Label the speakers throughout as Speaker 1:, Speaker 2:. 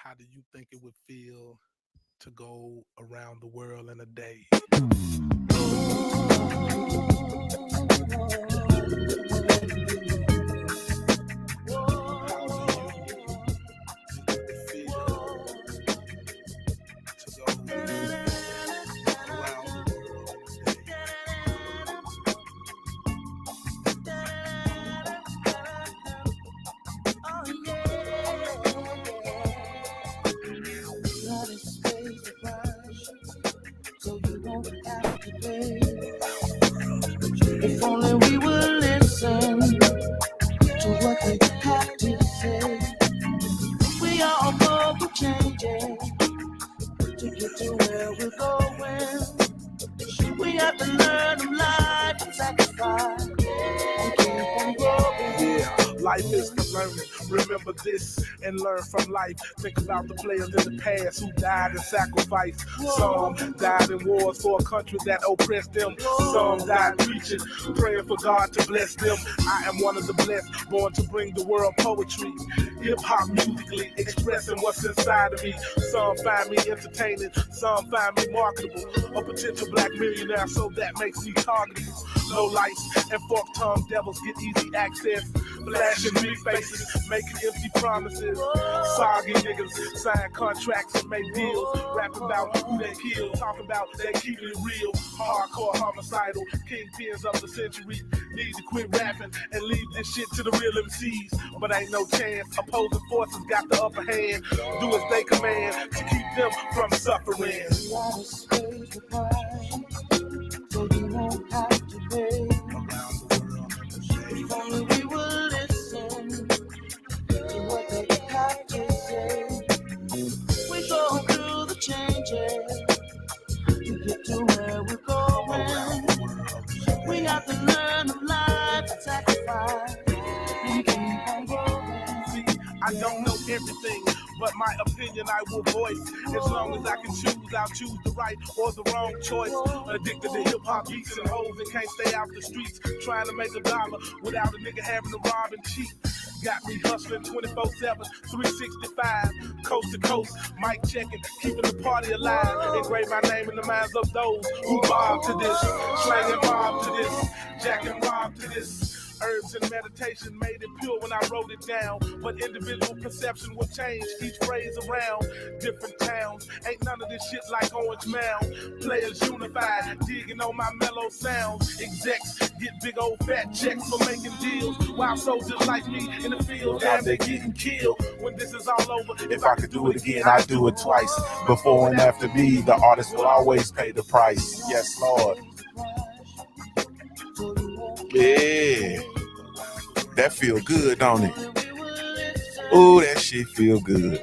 Speaker 1: how do you think it would feel to go around the world in a day?
Speaker 2: If only we would listen to what they have to say. We are both changing to get to where we're going. We have to learn of life and sacrifice. We keep on growing.
Speaker 1: Yeah, life is for learning. Remember this and learn from life. Think about the players in the past who died and sacrificed. Some died in wars for a country that oppressed them. Some died preaching, praying for God to bless them. I am one of the blessed, born to bring the world poetry. Hip-hop musically expressing what's inside of me. Some find me entertaining, some find me marketable. A potential black millionaire, so that makes me targetable. Low lights and fork-tongued devils get easy access. Flashing big faces, making empty promises. Soggy niggas sign contracts and make deals. Rapping about who they kill, talking about they keeping it real. Hardcore homicidal, kingpins of the century. Need to quit rapping and leave this shit to the real MCs. But ain't no chance, opposing forces got the upper hand. Do as they command to keep them from suffering.
Speaker 2: So you won't have to pay. If only we would listen to what they have to say. We go through the changes to get to where we're going. We have to learn of life and sacrifice. We keep on growing.
Speaker 1: See, I don't know everything, but my opinion I will voice. As long as I can choose, I'll choose the right or the wrong choice. Addicted to hip-hop beats and hoes and can't stay out the streets. Trying to make a dollar without a nigga having to rob and cheat. Got me hustling 24/7, 365, coast to coast, mic checking, keeping the party alive. Engrave my name in the minds of those who bob to this, slanging mob to this, jacking rob to this. Herbs and meditation made it pure when I wrote it down. But individual perception will change each phrase around different towns. Ain't none of this shit like Orange Mound. Players unified, digging on my mellow sounds. Execs get big old fat checks for making deals. While soldiers like me in the field, damn, they getting killed. When this is all over,
Speaker 3: If I could do it again, I'd do it twice. Before and after me, the artist will always pay the price. Yes, Lord. Yeah. That feel good, don't it? Ooh, that shit feel good.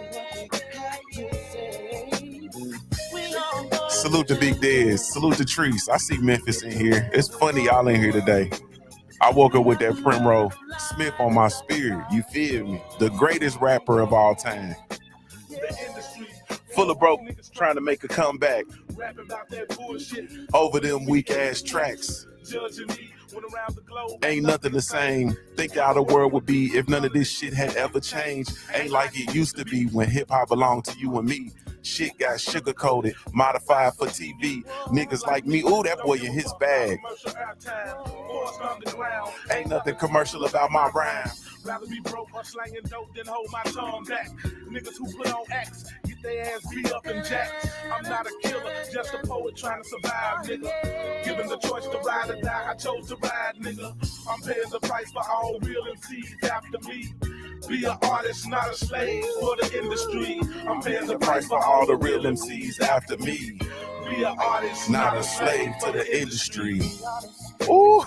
Speaker 3: Salute to Big Dez. Salute to Treese. I see Memphis in here. It's funny y'all in here today. I woke up with that Primrose Smith on my spirit. You feel me? The greatest rapper of all time. Full of broke niggas trying to make a comeback.
Speaker 1: rapping about that bullshit.
Speaker 3: Over them weak ass tracks.
Speaker 1: Judging me when around the globe.
Speaker 3: Ain't nothing the same. Think how the world would be if none of this shit had ever changed. Ain't like it used to be when hip hop belonged to you and me. Shit got sugar coated, modified for TV. Niggas like me, ooh, that boy in his bag. Ain't nothing commercial about my rhyme.
Speaker 1: Rather be broke or slanging dope than hold my tongue back. Niggas who put on acts, get their ass beat up and jacked. I'm not a killer, just a poet trying to survive, nigga. Given the choice to ride or die, I chose to ride, nigga. I'm paying the price for all real MCs after me. Be an artist, not a slave for the industry. I'm paying the price for all the real MCs after me. Be an artist,
Speaker 3: Not a slave to the industry. Ooh,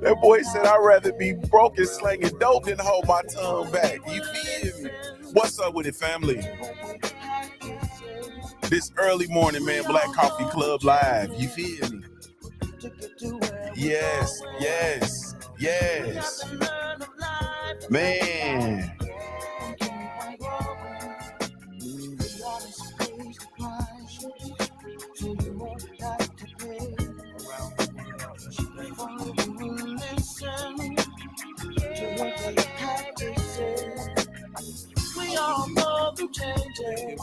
Speaker 3: that boy said I'd rather be broke and slanging dope than hold my tongue back. You feel me? What's up with it, family? This early morning, man, Black Coffee Club Live. You feel me? Yes, yes, yes. Man.
Speaker 2: We all some changes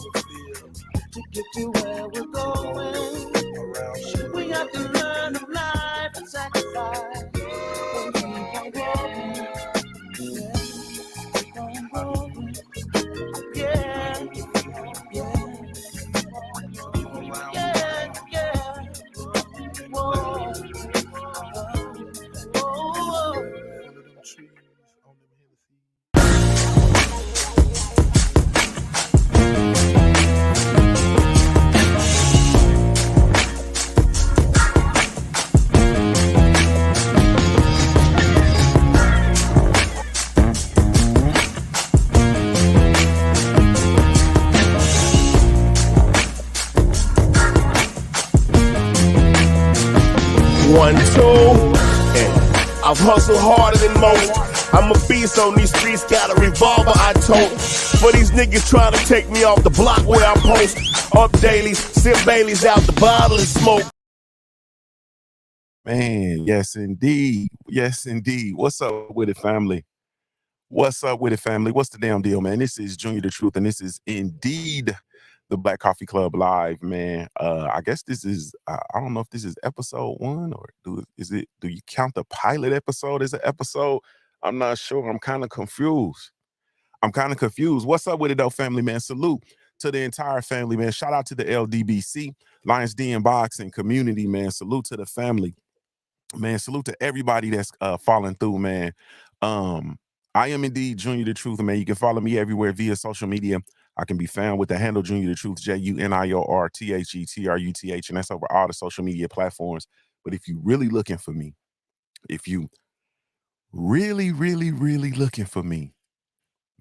Speaker 2: to get to where we're going. We have to learn of life and sacrifice. But keep on growing. Yeah, keep on growing. Yeah, yeah. Yeah, yeah. Whoa. Whoa.
Speaker 4: One, two, and I've hustled harder than most. I'm a beast on these streets, got a revolver I tote. For these niggas trying to take me off the block where I post. Up dailies, sip Baileys out the bottle and smoke.
Speaker 3: Man, yes indeed. Yes indeed. What's up with it, family? What's up with it, family? What's the damn deal, man? This is Junior the Truth, and this is indeed the Black Coffee Club Live, man. I guess this is, I don't know if this is episode 1 or do you count the pilot episode as an episode? I'm not sure. I'm kind of confused. What's up with it though, family, man? Salute to the entire family, man. Shout out to the LDBC, Lions Den Boxing community, man. Salute to the family. Man, salute to everybody that's falling through, man. I am indeed Junior the Truth, man. You can follow me everywhere via social media. I can be found with the handle Junior the Truth, JuniorTheTruth, and that's over all the social media platforms. But if you really looking for me, if you really looking for me,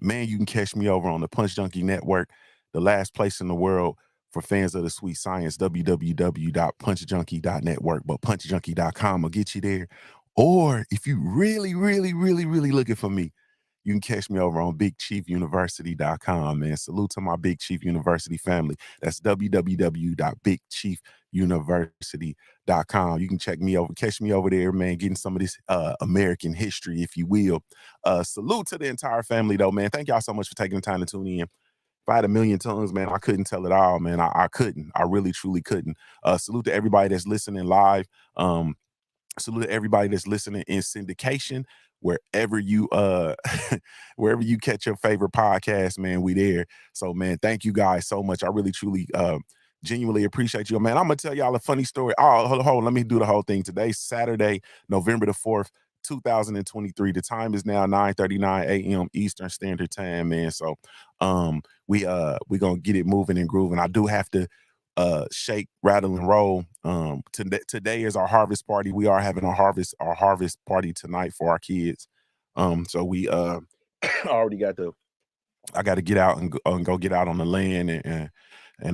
Speaker 3: man, you can catch me over on the Punch Junkie Network, the last place in the world for fans of the sweet science, www.punchjunkie.network, but punchjunkie.com will get you there. Or if you really looking for me, you can catch me over on BigChiefUniversity.com, man. Salute to my Big Chief University family. That's www.BigChiefUniversity.com. You can catch me over there, man, getting some of this American history, if you will. Salute to the entire family, though, man. Thank y'all so much for taking the time to tune in. If I had a million tongues, man, I couldn't tell it all, man. I couldn't. I really, truly couldn't. Salute to everybody that's listening live. Salute to everybody that's listening in syndication. Wherever you wherever you catch your favorite podcast, man, we there. So, man, thank you guys so much. I really, truly, genuinely appreciate you, man. I'm gonna tell y'all a funny story. Oh, hold on, let me do the whole thing. Today's Saturday, November the 4th, 2023. The time is now 9:39 a.m. Eastern Standard Time, man. So, we gonna get it moving and grooving. I do have to shake, rattle, and roll. Today is our harvest party. We are having our harvest party tonight for our kids. So we already got I got to get out and go get out on the land and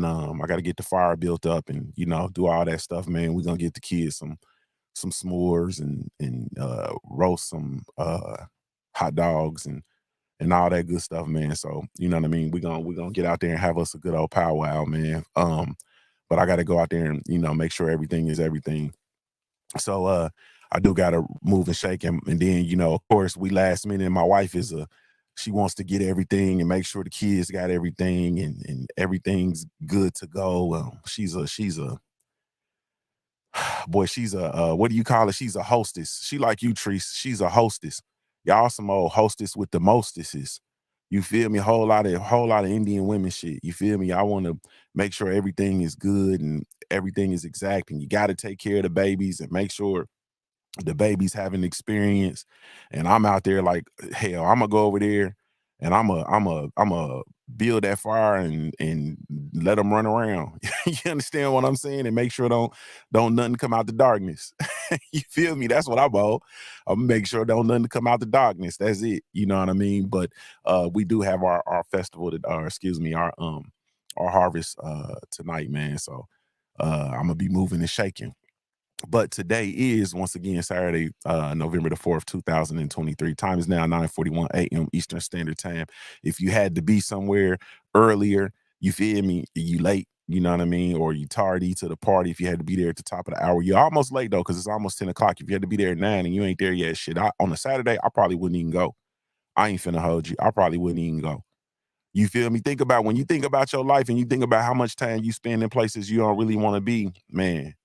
Speaker 3: I got to get the fire built up and do all that stuff, man. We're gonna get the kids some s'mores and roast some hot dogs and all that good stuff, man. So you know what I mean. We're gonna get out there and have us a good old powwow, man. But I got to go out there and make sure everything is everything. So I do got to move and shake and then of course we last minute. My wife she wants to get everything and make sure the kids got everything and everything's good to go. She's a boy, she's a what do you call it? She's a hostess. She like you, Treese. She's a hostess. Y'all some old hostess with the mostesses. You feel me? A whole lot of Indian women shit. You feel me? I want to make sure everything is good and everything is exact. And you got to take care of the babies and make sure the babies having experience. And I'm out there like, hell, I'm gonna go over there and I'm a build that fire and let them run around. You understand what I'm saying? And make sure don't nothing come out the darkness. You feel me? That's what I'm about. I'm gonna make sure don't nothing come out the darkness. That's it. You know what I mean? But we do have our festival our harvest tonight, man. So I'm gonna be moving and shaking. But today is, once again, Saturday, November the 4th, 2023. Time is now 9:41 a.m. Eastern Standard Time. If you had to be somewhere earlier, you feel me, you late, you know what I mean, or you tardy to the party. If you had to be there at the top of the hour, you're almost late, though, because it's almost 10 o'clock. If you had to be there at 9 and you ain't there yet, shit, on a Saturday, I probably wouldn't even go. I ain't finna hold you. I probably wouldn't even go. You feel me? Think about when you think about your life and you think about how much time you spend in places you don't really want to be, man.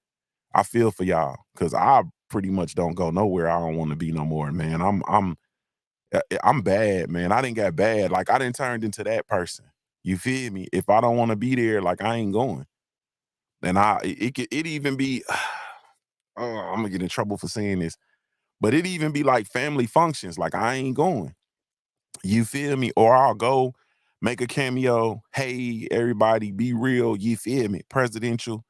Speaker 3: I feel for y'all because I pretty much don't go nowhere I don't want to be no more, man. I'm bad, man. I didn't get bad. Like I didn't turn into that person. You feel me? If I don't want to be there, like I ain't going. And it even be oh, I'm gonna get in trouble for saying this, but it even be like family functions. Like I ain't going. You feel me? Or I'll go make a cameo. Hey, everybody, be real. You feel me? Presidential,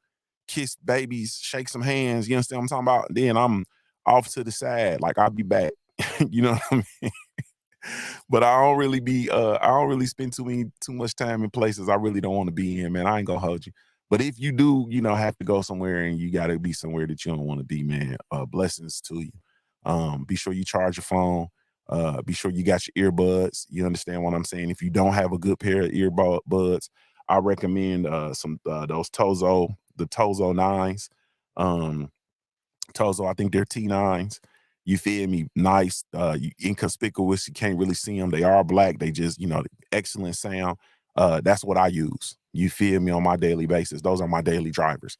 Speaker 3: kiss babies, shake some hands. You understand what I'm talking about? Then I'm off to the side. Like I'll be back. You know what I mean? But I don't really spend too much time in places I really don't want to be in, man. I ain't gonna hold you. But if you do, have to go somewhere and you gotta be somewhere that you don't want to be, man. Blessings to you. Be sure you charge your phone. Be sure you got your earbuds. You understand what I'm saying? If you don't have a good pair of earbuds, I recommend some those the Tozo 9s. Tozo, I think they're T9s. You feel me? Nice, inconspicuous. You can't really see them. They are black. They just, excellent sound. That's what I use. You feel me? On my daily basis. Those are my daily drivers.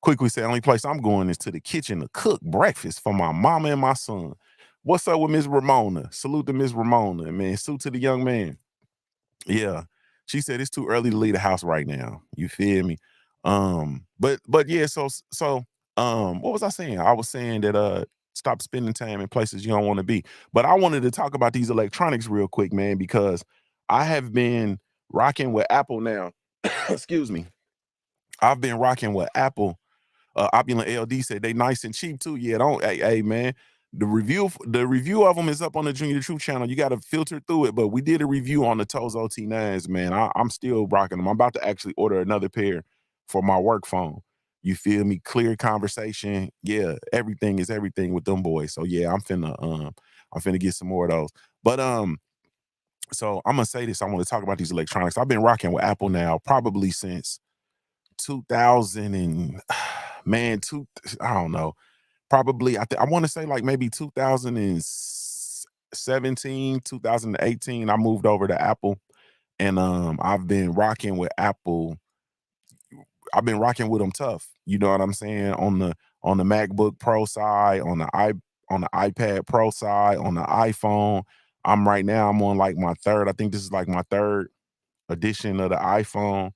Speaker 3: Quickly say, only place I'm going is to the kitchen to cook breakfast for my mama and my son. What's up with Miss Ramona? Salute to Miss Ramona, man. Salute to the young man. Yeah. She said it's too early to leave the house right now. You feel me? But yeah, what was I saying? I was saying that stop spending time in places you don't want to be. But I wanted to talk about these electronics real quick, man, because I have been rocking with Apple now. Excuse me. I've been rocking with Apple. Opulent LD said they nice and cheap too. Yeah, don't hey man. The review of them is up on the Junior the Truth channel. You got to filter through it, but we did a review on the Tozo T9s, man. I'm still rocking them. I'm about to actually order another pair for my work phone. You feel me? Clear conversation. Yeah, everything is everything with them boys. So yeah, I'm finna get some more of those. But so I'm gonna say this. I want to talk about these electronics. I've been rocking with Apple now probably since 2000 and I don't know. Probably I want to say like maybe 2017, 2018 I moved over to Apple, and I've been rocking with Apple. I've been rocking with them tough. You know what I'm saying? On the MacBook Pro side, on the iPad Pro side, on the iPhone. I'm on like my third. I think this is like my third edition of the iPhone.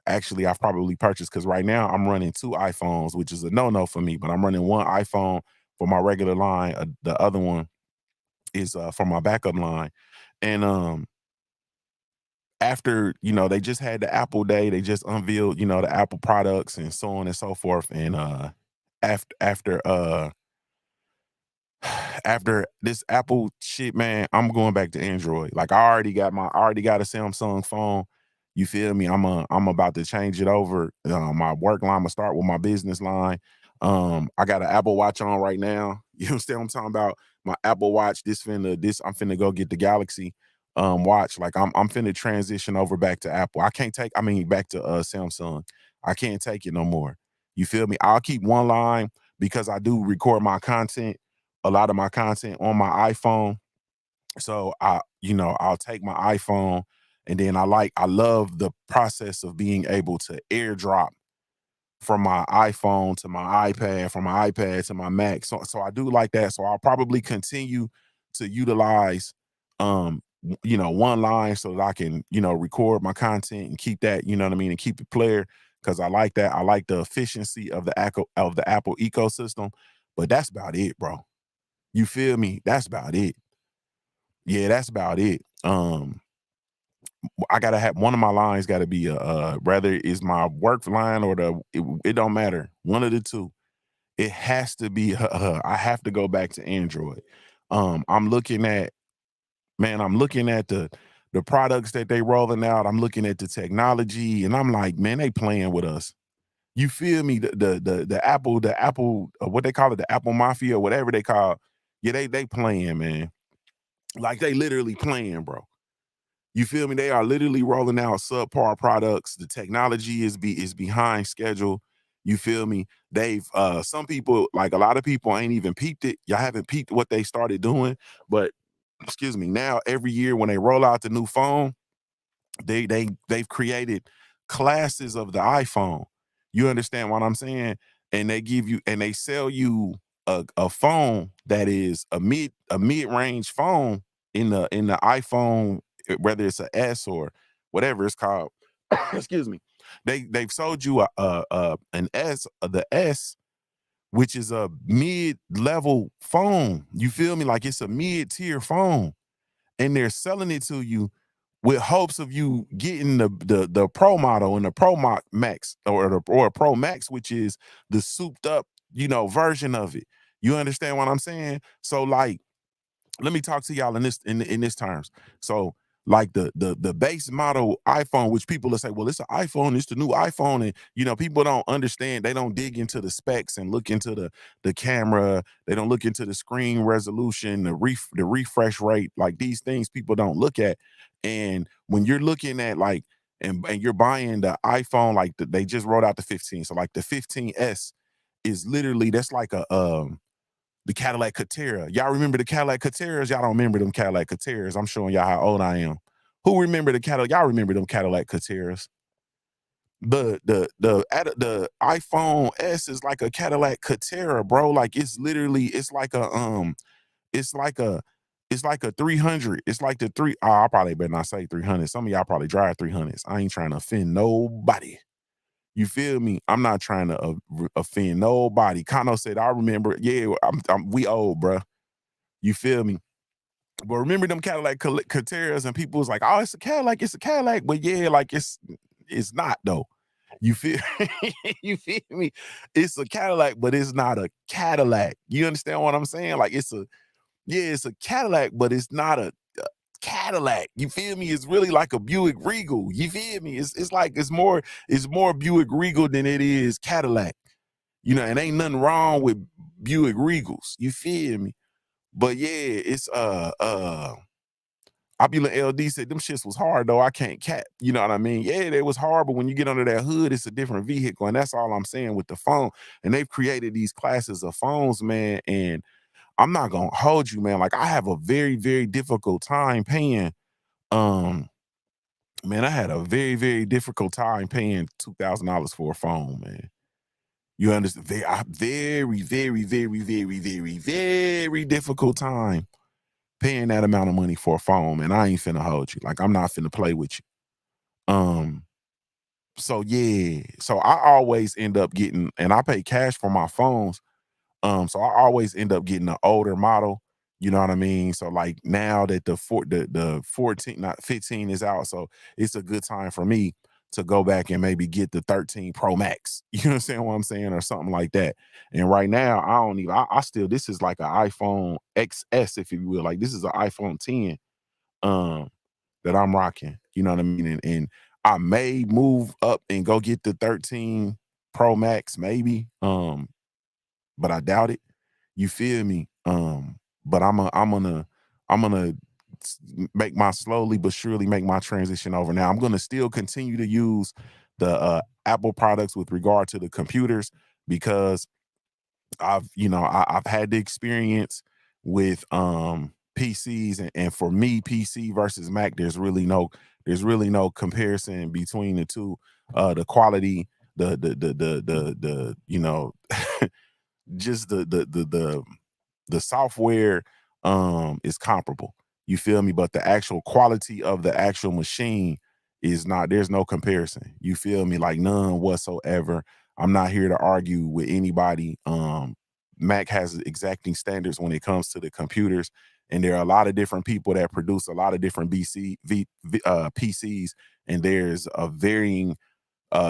Speaker 3: Actually I've probably purchased, because right now I'm running two iPhones, which is a no-no for me, but I'm running one iPhone for my regular line. The other one is for my backup line. And after, they just had the Apple Day, they just unveiled, the Apple products and so on and so forth. And after this Apple shit, man, I'm going back to Android. Like I already got a Samsung phone. You feel me? I'm about to change it over. My work line, I'm gonna start with my business line. I got an Apple Watch on right now. You understand what I'm talking about? My Apple Watch, I'm finna go get the Galaxy watch. Like I'm finna transition over back to Apple. Back to Samsung. I can't take it no more. You feel me? I'll keep one line because I do record a lot of my content on my iPhone. So I'll take my iPhone, and then I love the process of being able to airdrop from my iPhone to my iPad, from my iPad to my Mac. So I do like that. So I'll probably continue to utilize one line so that I can, record my content and keep that, you know what I mean, and keep it clear, because I like that. I like the efficiency of the Apple ecosystem. But that's about it, bro. You feel me? That's about it. Yeah, that's about it. I gotta have one of my lines. Got to be whether it's my work line or it don't matter. One of the two. It has to be. I have to go back to Android. I'm looking at the products that they rolling out. I'm looking at the technology, and I'm like, man, they playing with us. You feel me? The Apple, what they call it, the Apple Mafia, whatever they call. Yeah, they playing, man. Like they literally playing, bro. You feel me? They are literally rolling out subpar products. The technology is behind schedule. You feel me? They've some people, like a lot of people, ain't even peeped it. Y'all haven't peeped what they started doing, but excuse me, now every year when they roll out the new phone, they've created classes of the iPhone. You understand what I'm saying? And they give you and they sell you a phone that is a mid-range phone in the iPhone, whether it's a S or whatever it's called. Excuse me. They've sold you an S, the S, which is a mid-level phone. You feel me? Like it's a mid-tier phone, and they're selling it to you with hopes of you getting the Pro model and the Max or a Pro Max, which is the souped up, version of it. You understand what I'm saying? So like, let me talk to y'all in this terms. So like the base model iPhone, which people will say, well, it's an iPhone, it's the new iPhone, and people don't understand. They don't dig into the specs and look into the camera. They don't look into the screen resolution, the refresh rate. Like these things people don't look at. And when you're looking at like and you're buying the iPhone, like they just rolled out the 15, so like the 15S is literally, that's like the Cadillac Catera. Y'all remember the Cadillac Cateras? Y'all don't remember them Cadillac Cateras. I'm showing y'all how old I am. Who remember the Cadillac? Y'all remember them Cadillac Cateras? The iPhone S is like a Cadillac Catera, bro. Like it's literally, it's like a it's like a 300. It's like the three. Oh, I probably better not say 300. Some of y'all probably drive 300s. I ain't trying to offend nobody. You feel me? I'm not trying to offend nobody. Kano said, I remember. Yeah, we old, bruh. You feel me? But remember them Cadillac Cateras, and people was like, oh, it's a Cadillac, it's a Cadillac. But yeah, like it's not though. You feel you feel me? It's a Cadillac, but it's not a Cadillac. You understand what I'm saying? Like it's a Cadillac, but it's not a Cadillac. You feel me? It's really like a Buick Regal. You feel me? It's like it's more Buick Regal than it is Cadillac. And ain't nothing wrong with Buick Regals. You feel me? But yeah, it's Opulent LD said them shits was hard though. I can't cap. You know what I mean? Yeah, they was hard, but when you get under that hood, it's a different vehicle. And that's all I'm saying with the phone. And they've created these classes of phones, man. And I'm not gonna hold you, man. Like I have a very, very difficult time paying. Man, I had a very, very difficult time paying $2,000 for a phone, man. You understand? Very, very, very, very, very, very difficult time paying that amount of money for a phone, man. I ain't finna hold you. Like I'm not finna play with you. So yeah. So I always end up getting, and I pay cash for my phones. So I always end up getting an older model. You know what I mean? So like now that the 14, not 15 is out, so it's a good time for me to go back and maybe get the 13 Pro Max. You understand what I'm saying? Or something like that. And right now, I don't even, I still, this is like an iPhone XS, if you will. Like this is an iPhone 10 that I'm rocking. You know what I mean? And I may move up and go get the 13 Pro Max, maybe. But I doubt it. You feel me? But I'm gonna slowly but surely make my transition over. Now I'm gonna still continue to use the Apple products with regard to the computers, because I've had the experience with PCs, and for me, PC versus Mac, there's really no comparison between the two. The quality, the just the software is comparable. You feel me? But the actual quality of the actual machine is not, there's no comparison. You feel me? Like none whatsoever. I'm not here to argue with anybody. Mac has exacting standards when it comes to the computers, and there are a lot of different people that produce a lot of different PCs, and there's a varying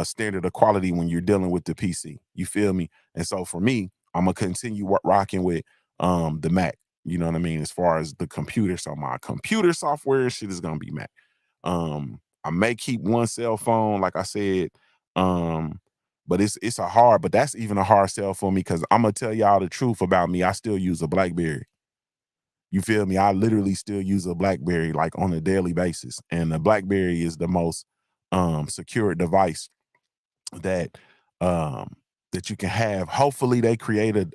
Speaker 3: standard of quality when you're dealing with the PC. You feel me? And so for me, I'm gonna continue rocking with the Mac. You know what I mean? As far as the computer, so my computer software shit is gonna be Mac. I may keep one cell phone, like I said, but it's a hard. But that's even a hard sell for me, because I'm gonna tell y'all the truth about me. I still use a BlackBerry. You feel me? I literally still use a BlackBerry like on a daily basis, and the BlackBerry is the most secure device that that you can have. Hopefully they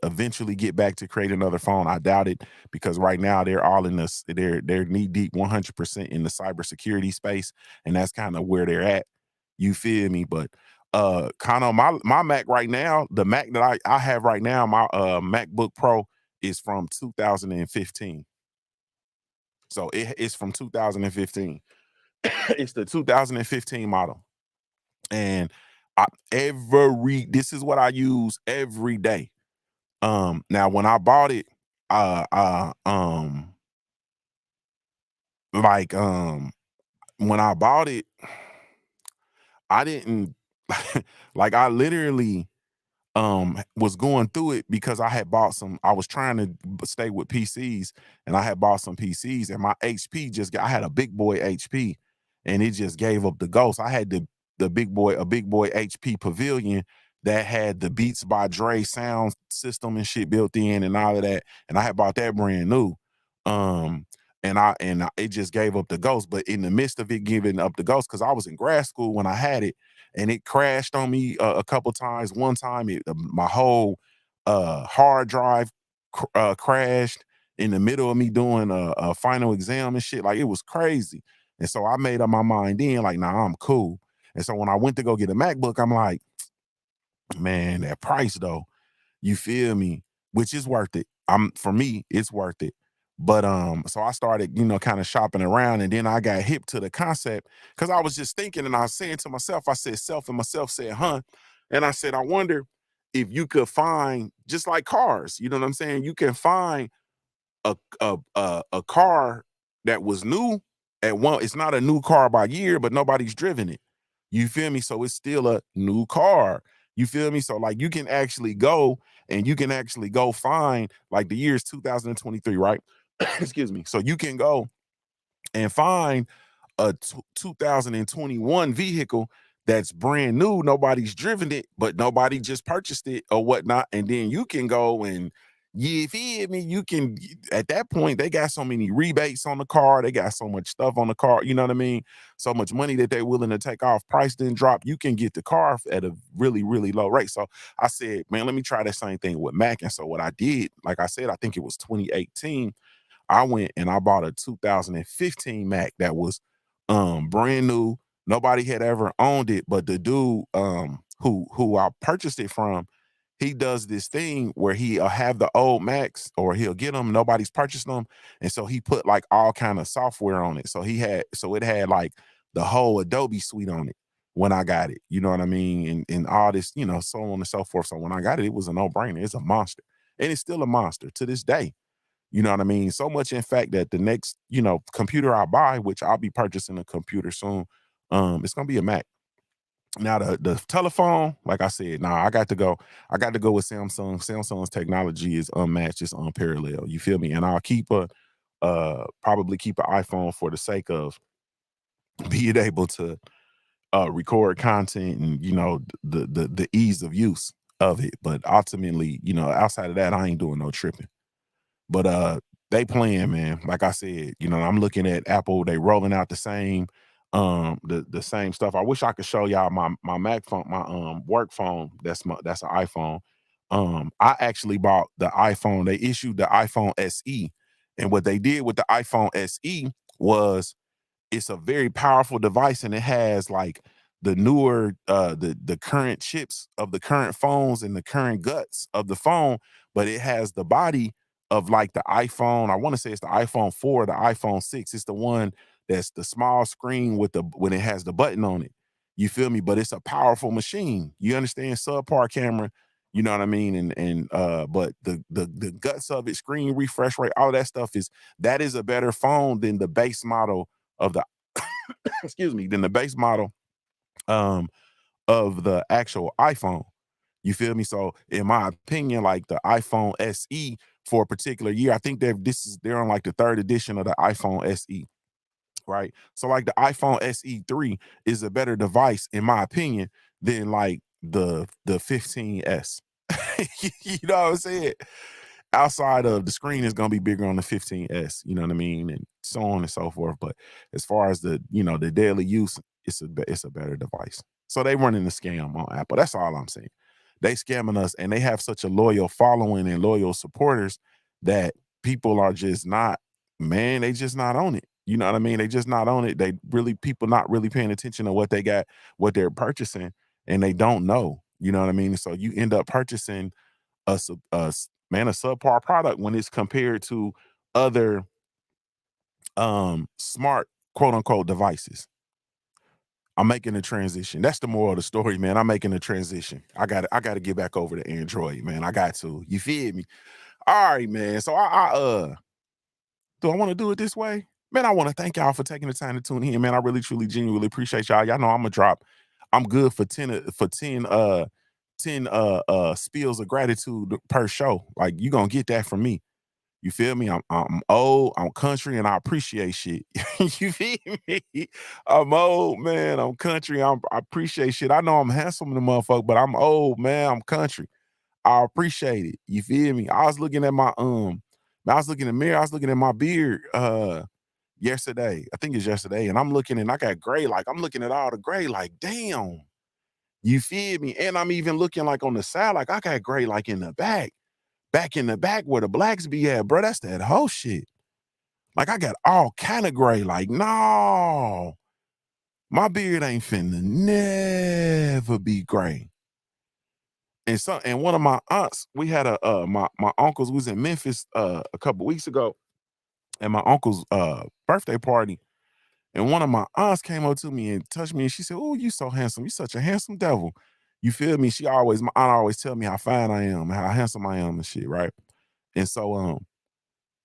Speaker 3: eventually get back to create another phone. I doubt it, because right now they're all in this, they're knee deep 100% in the cybersecurity space, and that's kind of where they're at. You feel me? But kind of my Mac right now, the Mac that I have right now, my MacBook Pro is from 2015. So it's from 2015. It's the 2015 model. And this is what I use every day. Now when I bought it, like when I bought it, I didn't like, I literally was going through it because I was trying to stay with PCs, and I had bought some PCs, and my HP I had a big boy HP, and it just gave up the ghost. I had a big boy HP Pavilion that had the Beats by Dre sound system and shit built in and all of that, and I had bought that brand new. It just gave up the ghost. But in the midst of it giving up the ghost, because I was in grad school when I had it, and it crashed on me a couple times. One time, my whole hard drive crashed in the middle of me doing a final exam and shit. Like, it was crazy. And so I made up my mind then, like, nah, I'm cool. And so when I went to go get a MacBook, I'm like, man, that price though, you feel me? Which is worth it. For me, it's worth it. But so I started, kind of shopping around, and then I got hip to the concept, because I was just thinking, and I was saying to myself, I said self, and myself said, huh? And I said, I wonder if you could find, just like cars, you know what I'm saying? You can find a car that was new at one. It's not a new car by year, but nobody's driven it. You feel me? So it's still a new car. You feel me? So like, you can actually go find, like, the year is 2023, right? Excuse me. So you can go and find a 2021 vehicle that's brand new. Nobody's driven it, but nobody just purchased it or whatnot. And then you can go and, you feel me? You can, at that point, they got so many rebates on the car. They got so much stuff on the car. You know what I mean? So much money that they're willing to take off. Price didn't drop. You can get the car at a really, really low rate. So I said, man, let me try that same thing with Mac. And so what I did, like I said, I think it was 2018. I went and I bought a 2015 Mac that was brand new. Nobody had ever owned it, but the dude who I purchased it from, he does this thing where he'll have the old Macs, or he'll get them, nobody's purchased them, and so he put like all kind of software on it. So it had like the whole Adobe suite on it when I got it. You know what I mean? And all this, so on and so forth. So when I got it, it was a no-brainer. It's a monster. And it's still a monster to this day. You know what I mean? So much, in fact, that the next, computer I buy, which I'll be purchasing a computer soon, it's gonna be a Mac. Now the telephone, like I said, I got to go with Samsung. Samsung's technology is unmatched, it's unparalleled. You feel me? And I'll probably keep an iPhone for the sake of being able to record content and the ease of use of it. But ultimately, outside of that, I ain't doing no tripping. But they playing, man. Like I said, I'm looking at Apple. They rolling out the same the same stuff. I wish I could show y'all my Mac phone, my work phone. That's an iPhone. I actually bought the iPhone. They issued the iPhone SE, and what they did with the iPhone SE was, it's a very powerful device, and it has like the newer the current chips of the current phones and the current guts of the phone, but it has the body of like the iPhone. I want to say it's the iPhone 4, the iPhone 6. It's the one that's the small screen when it has the button on it. You feel me? But it's a powerful machine. You understand? Subpar camera, you know what I mean? But the guts of it, screen refresh rate, all that stuff that is a better phone than the base model of the excuse me, than the base model of the actual iPhone. You feel me? So in my opinion, like the iPhone SE for a particular year, I think they're on like the 3rd edition of the iPhone SE, right? So like the iPhone SE3 is a better device, in my opinion, than like the 15S. You know what I'm saying? Outside of the screen is going to be bigger on the 15S, you know what I mean? And so on and so forth. But as far as the daily use, it's a better device. So they running the scam on Apple. That's all I'm saying. they scamming us, and they have such a loyal following and loyal supporters that people are just not, man, they just not on it. You know what I mean? They just not on it. They really, people not really paying attention to what they got, what they're purchasing, and they don't know. You know what I mean? So you end up purchasing a subpar product when it's compared to other smart quote unquote devices. I'm making a transition. That's the moral of the story, man. I'm making a transition. I gotta get back over to Android, man. I got to. You feel me? All right, man. So do I want to do it this way? Man, I want to thank y'all for taking the time to tune in, man. I really, truly, genuinely appreciate y'all. Y'all know I'm gonna drop. I'm good for 10 spills of gratitude per show. Like, you gonna get that from me. You feel me? I'm old, I'm country, and I appreciate shit. You feel me? I'm old, man. I'm country. I appreciate shit. I know I'm handsome in the motherfucker, but I'm old, man. I'm country. I appreciate it. You feel me? I was looking at my I was looking in the mirror, I was looking at my beard yesterday. I think it's yesterday, and I'm looking and I got gray. Like, I'm looking at all the gray, like, damn. You feel me? And I'm even looking like on the side, like I got gray like in the back. Back in the back where the blacks be at, bro. That's that whole shit. Like, I got all kind of gray. Like, no, my beard ain't finna never be gray. And one of my aunts, we had my uncles was in Memphis a couple weeks ago, and my uncle's birthday party. And one of my aunts came up to me and touched me, and she said, "Oh, you so handsome. You such a handsome devil." You feel me? My aunt always tell me how fine I am, how handsome I am and shit, right? And so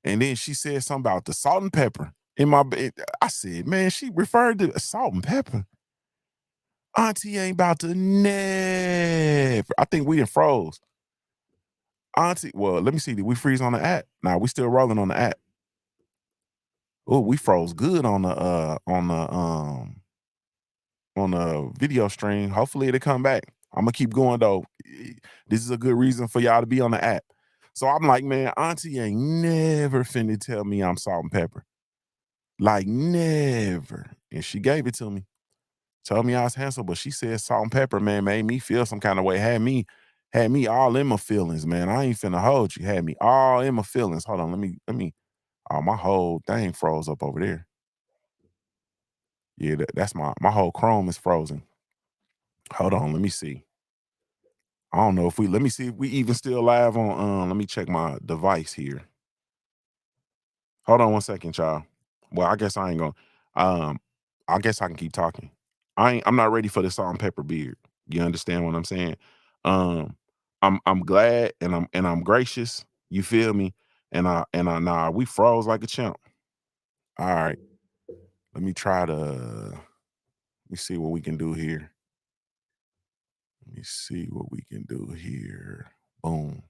Speaker 3: and then she said something about the salt and pepper in my bed. I said, man, she referred to salt and pepper. Auntie ain't about to never. I think we done froze. Auntie, well, let me see. Did we freeze on the app? Nah, we still rolling on the app. Oh, we froze good on the video stream. Hopefully it'll come back. I'm gonna keep going though. This is a good reason for y'all to be on the app. So I'm like, man, Auntie ain't never finna tell me I'm salt and pepper. Like, never. And she gave it to me. Told me I was handsome, but she said salt and pepper, man, made me feel some kind of way. Had me all in my feelings, man. I ain't finna hold you. Had me all in my feelings. Hold on, let me. Oh, my whole thing froze up over there. Yeah, that's my whole Chrome is frozen. Hold on, let me see. I don't know if let me see if we even still live on, let me check my device here. Hold on one second, y'all. Well, I guess I ain't gonna, I guess I can keep talking. I'm not ready for the salt and pepper beard. You understand what I'm saying? I'm glad and I'm gracious. You feel me? Nah, we froze like a chimp. All right. Let me see what we can do here. Let me see what we can do here. Boom.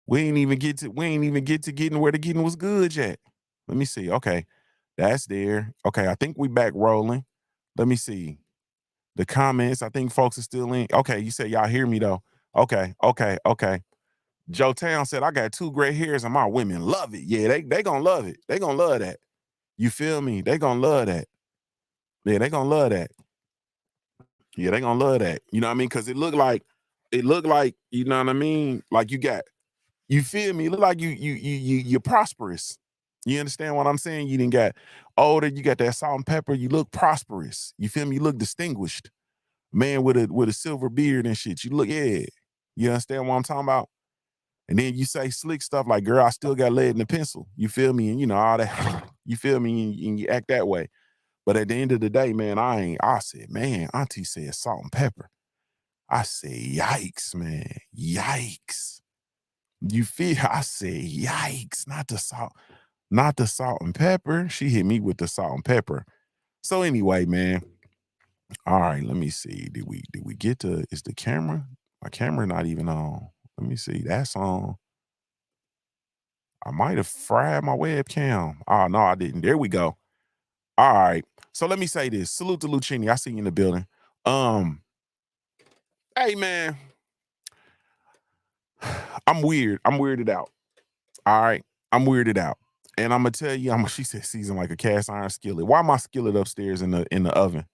Speaker 3: We ain't even get to getting where the getting was good yet. Let me see. Okay. That's there. Okay, I think we back rolling. Let me see. The comments, I think folks are still in. Okay, you said y'all hear me though. Okay. Joe Town said, I got 2 gray hairs and my women love it. Yeah, they gonna love it. They gonna love that. You feel me? They gonna love that. Yeah, they gonna love that. Yeah, they gonna love that. You know what I mean? Cause it looked like, you know what I mean? Like you feel me? It look like you're prosperous. You understand what I'm saying? You didn't got older, you got that salt and pepper, you look prosperous. You feel me? You look distinguished. Man with a silver beard and shit. You look, yeah. You understand what I'm talking about? And then you say slick stuff like, girl, I still got lead in the pencil. You feel me? And you know, all that, you feel me? And you act that way. But at the end of the day, man, I said, man, Auntie said salt and pepper. I said, yikes, man. Yikes. You feel? I said, yikes, not the salt and pepper. She hit me with the salt and pepper. So anyway, man. All right, let me see. Did we get to, is the camera? My camera not even on. Let me see. That's on. I might have fried my webcam. Oh no, I didn't. There we go. All right. So let me say this. Salute to Lucini. I see you in the building. Hey man, I'm weird. I'm weirded out. All right. I'm weirded out. And I'm gonna tell you, she said seasoned like a cast iron skillet. Why my skillet upstairs in the oven?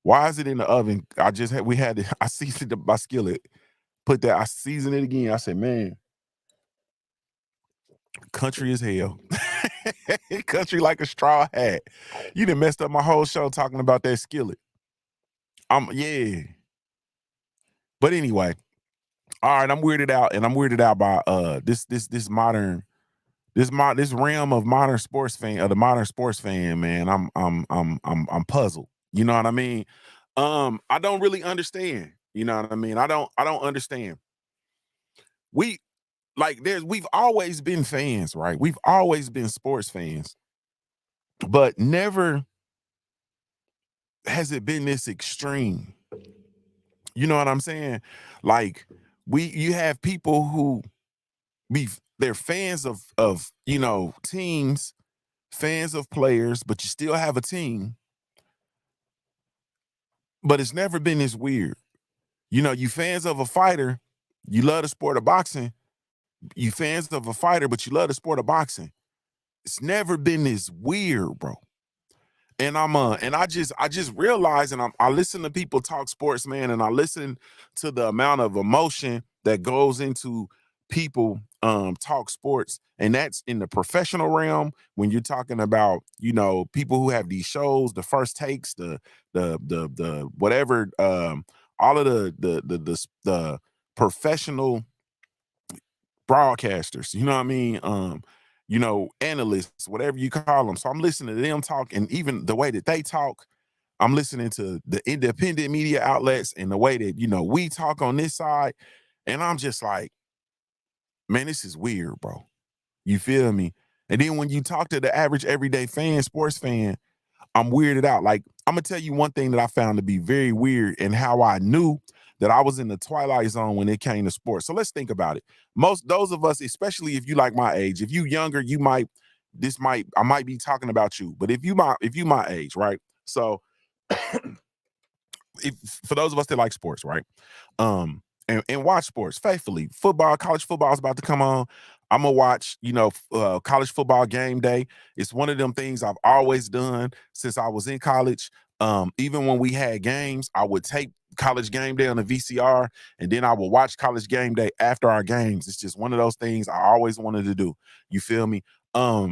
Speaker 3: Why is it in the oven? I seasoned my skillet, I seasoned it again. I said, man, country as hell. Country like a straw hat. You done messed up my whole show talking about that skillet. Yeah. But anyway, all right, I'm weirded out, and I'm weirded out by this realm of modern sports fan, the modern sports fan, man. I'm puzzled. You know what I mean? I don't really understand. You know what I mean? I don't understand. We've always been fans, right? We've always been sports fans, but never has it been this extreme. You know what I'm saying? Like you have people who they're fans of teams, fans of players, but you still have a team. But it's never been this weird. You fans of a fighter, you love the sport of boxing. You fans of a fighter, but you love the sport of boxing. It's never been this weird, bro. And I just realized, and I listen to people talk sports, man, and I listen to the amount of emotion that goes into people talk sports, and that's in the professional realm. When you're talking about people who have these shows, the first takes, the whatever, all of the professional broadcasters, you know what I mean? Analysts, whatever you call them. So I'm listening to them talk, and even the way that they talk, I'm listening to the independent media outlets and the way that, we talk on this side. And I'm just like, man, this is weird, bro. You feel me? And then when you talk to the average everyday fan, sports fan, I'm weirded out. Like, I'm gonna tell you one thing that I found to be very weird, and how I knew that I was in the twilight zone when it came to sports. So let's think about it. Those of us, especially if you like my age, if you younger, I might be talking about you. But if you my age, right? So for those of us that like sports, right? And watch sports faithfully. Football, college football is about to come on. I'm gonna watch, college football game day. It's one of them things I've always done since I was in college. Even when we had games, I would take college game day on the VCR, and then I would watch college game day after our games. It's just one of those things I always wanted to do. You feel me? I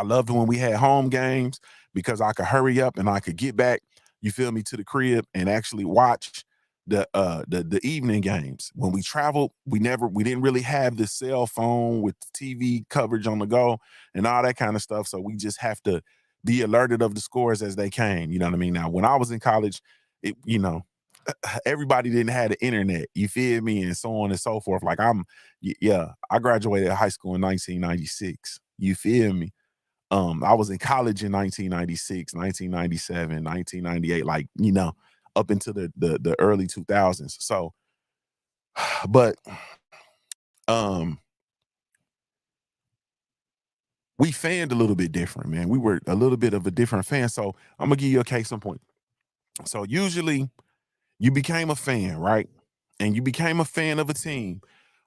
Speaker 3: loved when we had home games because I could hurry up and I could get back, you feel me, to the crib and actually watch the evening games. When we traveled, we didn't really have the cell phone with TV coverage on the go and all that kind of stuff. So we just have to be alerted of the scores as they came. You know what I mean? Now, when I was in college, everybody didn't have the internet, you feel me, and so on and so forth. Like I graduated high school in 1996. You feel me? I was in college in 1996, 1997, 1998, like, up into the early 2000s. So, but we fanned a little bit different, man. We were a little bit of a different fan. So I'm gonna give you a case in point. So usually you became a fan, right? And you became a fan of a team.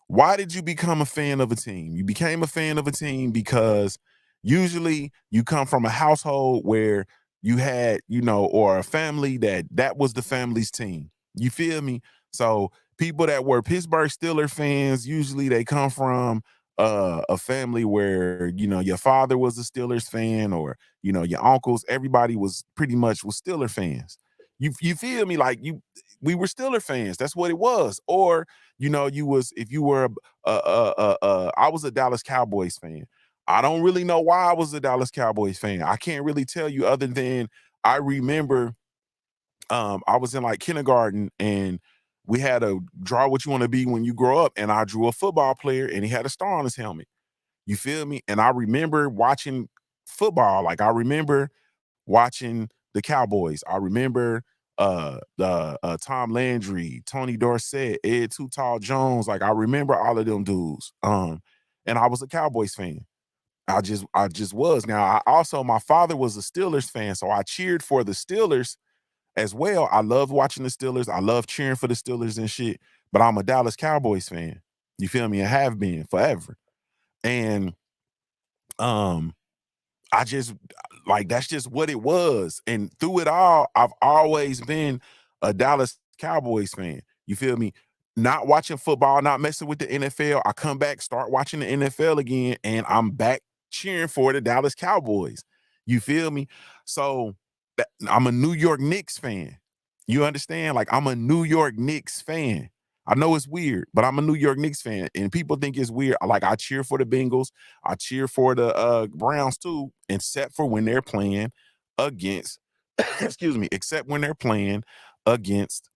Speaker 3: Why did you become a fan of a team? You became a fan of a team because usually you come from a household where you had, or a family that was the family's team. You feel me? So people that were Pittsburgh Steelers fans, usually they come from a family where, your father was a Steelers fan, or, your uncles, everybody was Steeler fans. You feel me? Like we were Steeler fans. That's what it was. Or, I was a Dallas Cowboys fan. I don't really know why I was a Dallas Cowboys fan. I can't really tell you other than I remember I was in like kindergarten and we had a draw what you want to be when you grow up, and I drew a football player and he had a star on his helmet. You feel me? And I remember watching football. Like I remember watching the Cowboys. I remember the Tom Landry, Tony Dorsett, Ed Too Tall Jones. Like I remember all of them dudes. And I was a Cowboys fan. I just was. Now I also my father was a Steelers fan, so I cheered for the Steelers as well. I love watching the Steelers. I love cheering for the Steelers and shit. But I'm a Dallas Cowboys fan. You feel me? And have been forever. And um I just like that's just what it was. And through it all, I've always been a Dallas Cowboys fan. You feel me? Not watching football, not messing with the NFL. I come back, start watching the NFL again, and I'm back cheering for the Dallas Cowboys. You feel me? So I'm a New York Knicks fan. You understand? Like I'm a New York Knicks fan. I know it's weird, but I'm a New York Knicks fan, and people think it's weird. Like I cheer for the Bengals, I cheer for the Browns too, except for when they're playing against, excuse me, except when they're playing against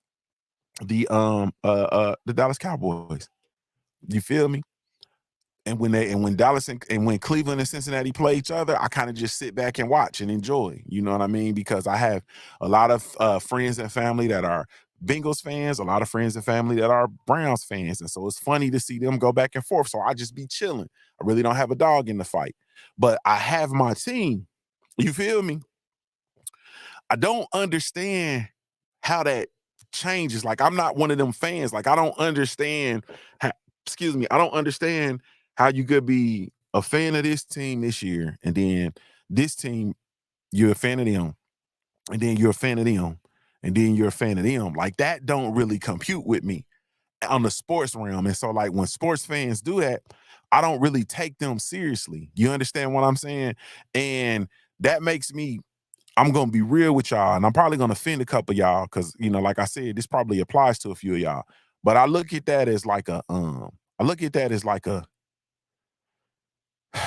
Speaker 3: the Dallas Cowboys. You feel me? And when Dallas and when Cleveland and Cincinnati play each other, I kind of just sit back and watch and enjoy. You know what I mean? Because I have a lot of friends and family that are Bengals fans, a lot of friends and family that are Browns fans, and so it's funny to see them go back and forth. So I just be chilling. I really don't have a dog in the fight, but I have my team. You feel me? I don't understand how that changes. Like I'm not one of them fans. Like I don't understand how, excuse me, I don't understand how you could be a fan of this team this year and then this team you're a fan of them and then you're a fan of them and then you're a fan of them. Like that don't really compute with me on the sports realm. And so like when sports fans do that, I don't really take them seriously. You understand what I'm saying? And that makes me I'm gonna be real with y'all, and I'm probably gonna offend a couple of y'all because you know, like I said, this probably applies to a few of y'all. But I look at that as like I look at that as like a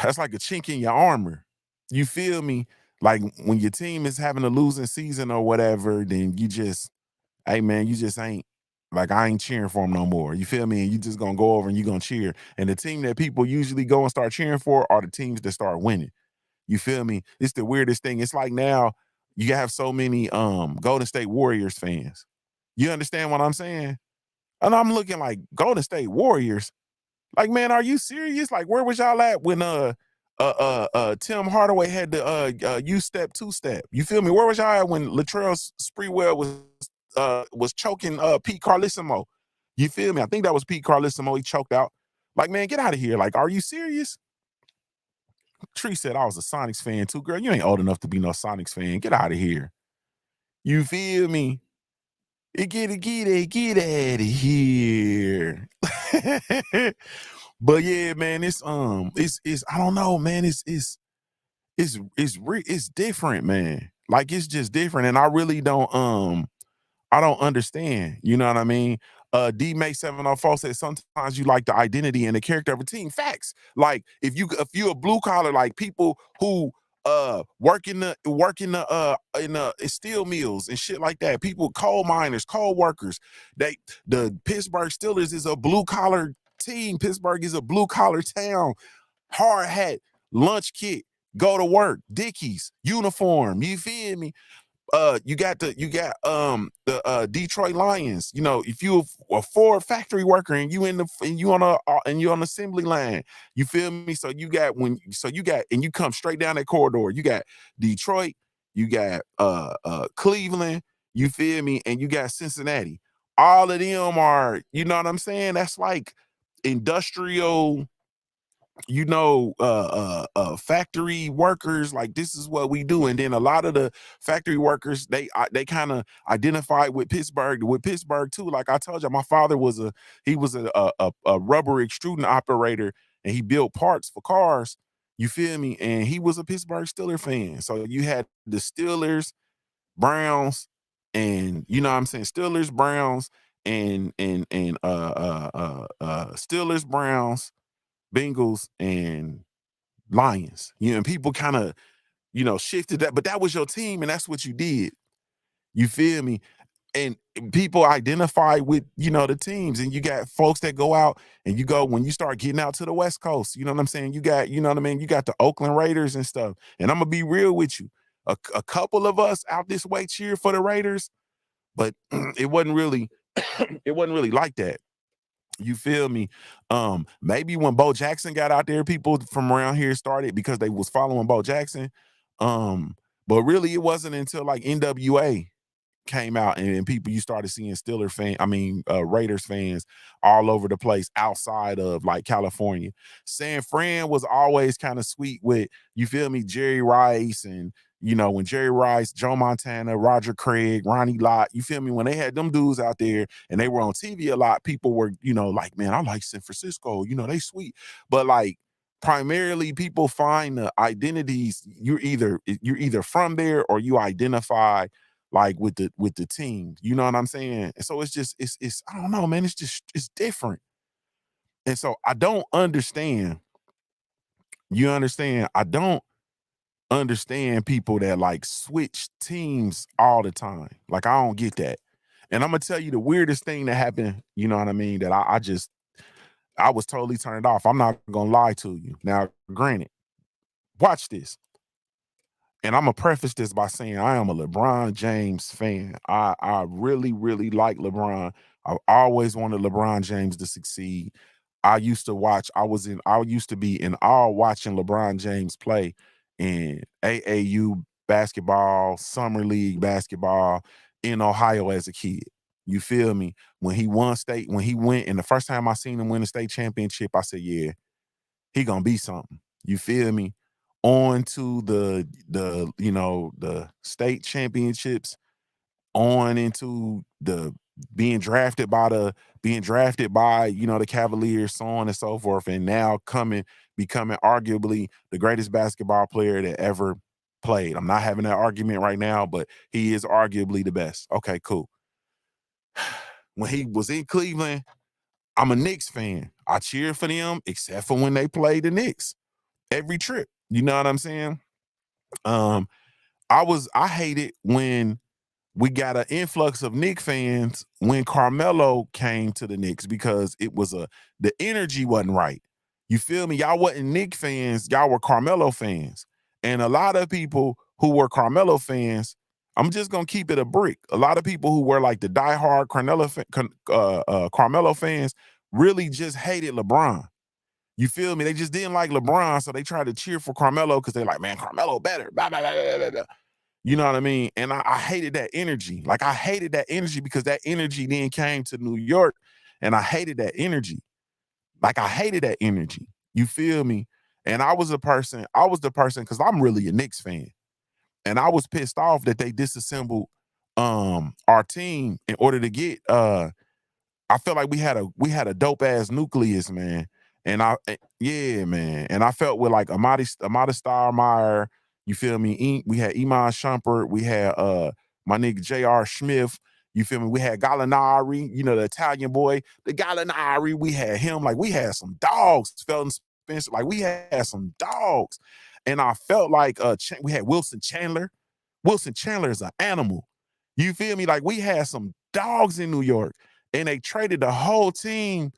Speaker 3: that's like a chink in your armor. You feel me? Like when your team is having a losing season or whatever, then you just, hey man, you just ain't like I ain't cheering for them no more. You feel me? And you just gonna go over and you gonna cheer. And the team that people usually go and start cheering for are the teams that start winning. You feel me? It's the weirdest thing. It's like now you have so many Golden State Warriors fans. You understand what I'm saying? And I'm looking like Golden State Warriors. Like, man, are you serious? Like, where was y'all at when Tim Hardaway had the U-step, two-step? You feel me? Where was y'all at when Latrell Sprewell was choking Pete Carlissimo? You feel me? I think that was Pete Carlissimo. He choked out. Like, man, get out of here. Like, are you serious? Tree said I was a Sonics fan too. Girl, you ain't old enough to be no Sonics fan. Get out of here. You feel me? Get out of here. But yeah, man, it's I don't know, man. It's different, man. Like it's just different, and I don't understand. You know what I mean? D May 704 said sometimes you like the identity and the character of a team. Facts. Like if you a blue collar, like people who work in the steel mills and shit like that. People, coal miners, coal workers. The Pittsburgh Steelers is a blue collar team. Pittsburgh is a blue collar town. Hard hat, lunch kit, go to work, Dickies, uniform. You feel me? You got the Detroit Lions. You know, if you a Ford factory worker and you on you on assembly line, you feel me? So you got and you come straight down that corridor. You got Detroit, you got Cleveland, you feel me, and you got Cincinnati. All of them are, you know what I'm saying? That's like industrial, you know, factory workers. Like this is what we do. And then a lot of the factory workers, they kind of identified with Pittsburgh too. Like I told you, my father was a rubber extruding operator, and he built parts for cars. You feel me? And he was a Pittsburgh Steelers fan. So you had the Steelers, Browns, and you know what I'm saying, Steelers, Browns, and Steelers, Browns, Bengals, and Lions. And people kind of, shifted that, but that was your team and that's what you did. You feel me? And people identify with, the teams, and you got folks that go out and when you start getting out to the West Coast, you know what I'm saying? You got, you know what I mean? You got the Oakland Raiders and stuff. And I'm gonna be real with you. A couple of us out this way cheer for the Raiders, but it wasn't really, it wasn't really like that. You feel me? Maybe when Bo Jackson got out there, people from around here started because they was following Bo Jackson. But really it wasn't until like NWA came out and people, you started seeing Raiders fans all over the place outside of like California. San Fran was always kind of sweet with, you feel me, Jerry Rice, and when Jerry Rice, Joe Montana, Roger Craig, Ronnie Lott, you feel me, when they had them dudes out there and they were on TV a lot, people were, like, man, I like San Francisco, they sweet. But like primarily people find the identities, you're either from there or you identify like with the team. You know what I'm saying? And so it's just it's I don't know, man, it's different. And so I don't understand. You understand? I don't understand people that like switch teams all the time. Like I don't get that. And I'm gonna tell you the weirdest thing that happened, you know what I mean, that I was totally turned off. I'm not gonna lie to you. Now, granted, watch this. And I'm gonna preface this by saying I am a LeBron James fan. I really, really like LeBron. I always wanted LeBron James to succeed. I used to be in awe watching LeBron James play in AAU basketball, summer league basketball in Ohio as a kid. You feel me? When he went, and the first time I seen him win a state championship, I said, yeah, he gonna be something. You feel me? On to the state championships, on into the being drafted by the Cavaliers, so on and so forth, and now becoming arguably the greatest basketball player that ever played. I'm not having that argument right now, but he is arguably the best. Okay, cool. When he was in Cleveland, I'm a Knicks fan. I cheer for them, except for when they played the Knicks every trip. You know what I'm saying? I hated when we got an influx of Knicks fans when Carmelo came to the Knicks because the energy wasn't right. You feel me? Y'all wasn't Knicks fans, y'all were Carmelo fans. And a lot of people who were Carmelo fans, I'm just gonna keep it a brick. A lot of people who were like the diehard Carmelo fans really just hated LeBron. You feel me? They just didn't like LeBron, so they tried to cheer for Carmelo because they're like, man, Carmelo better. Blah, blah, blah, blah, blah, blah. You know what I mean? And I hated that energy. Like I hated that energy because that energy then came to New York, and I hated that energy. Like I hated that energy. You feel me? And I was the person because I'm really a Knicks fan. And I was pissed off that they disassembled our team in order to get I felt like we had a dope ass nucleus, man. And yeah, man. And I felt with like Amadi Stoudemire, you feel me? We had Iman Shumpert, we had my nigga J.R. Smith, you feel me? We had Gallinari, the Italian boy, the Gallinari, we had him, like we had some dogs, Felton Spencer, like we had some dogs. And I felt like we had Wilson Chandler. Wilson Chandler is an animal. You feel me? Like we had some dogs in New York. And they traded the whole team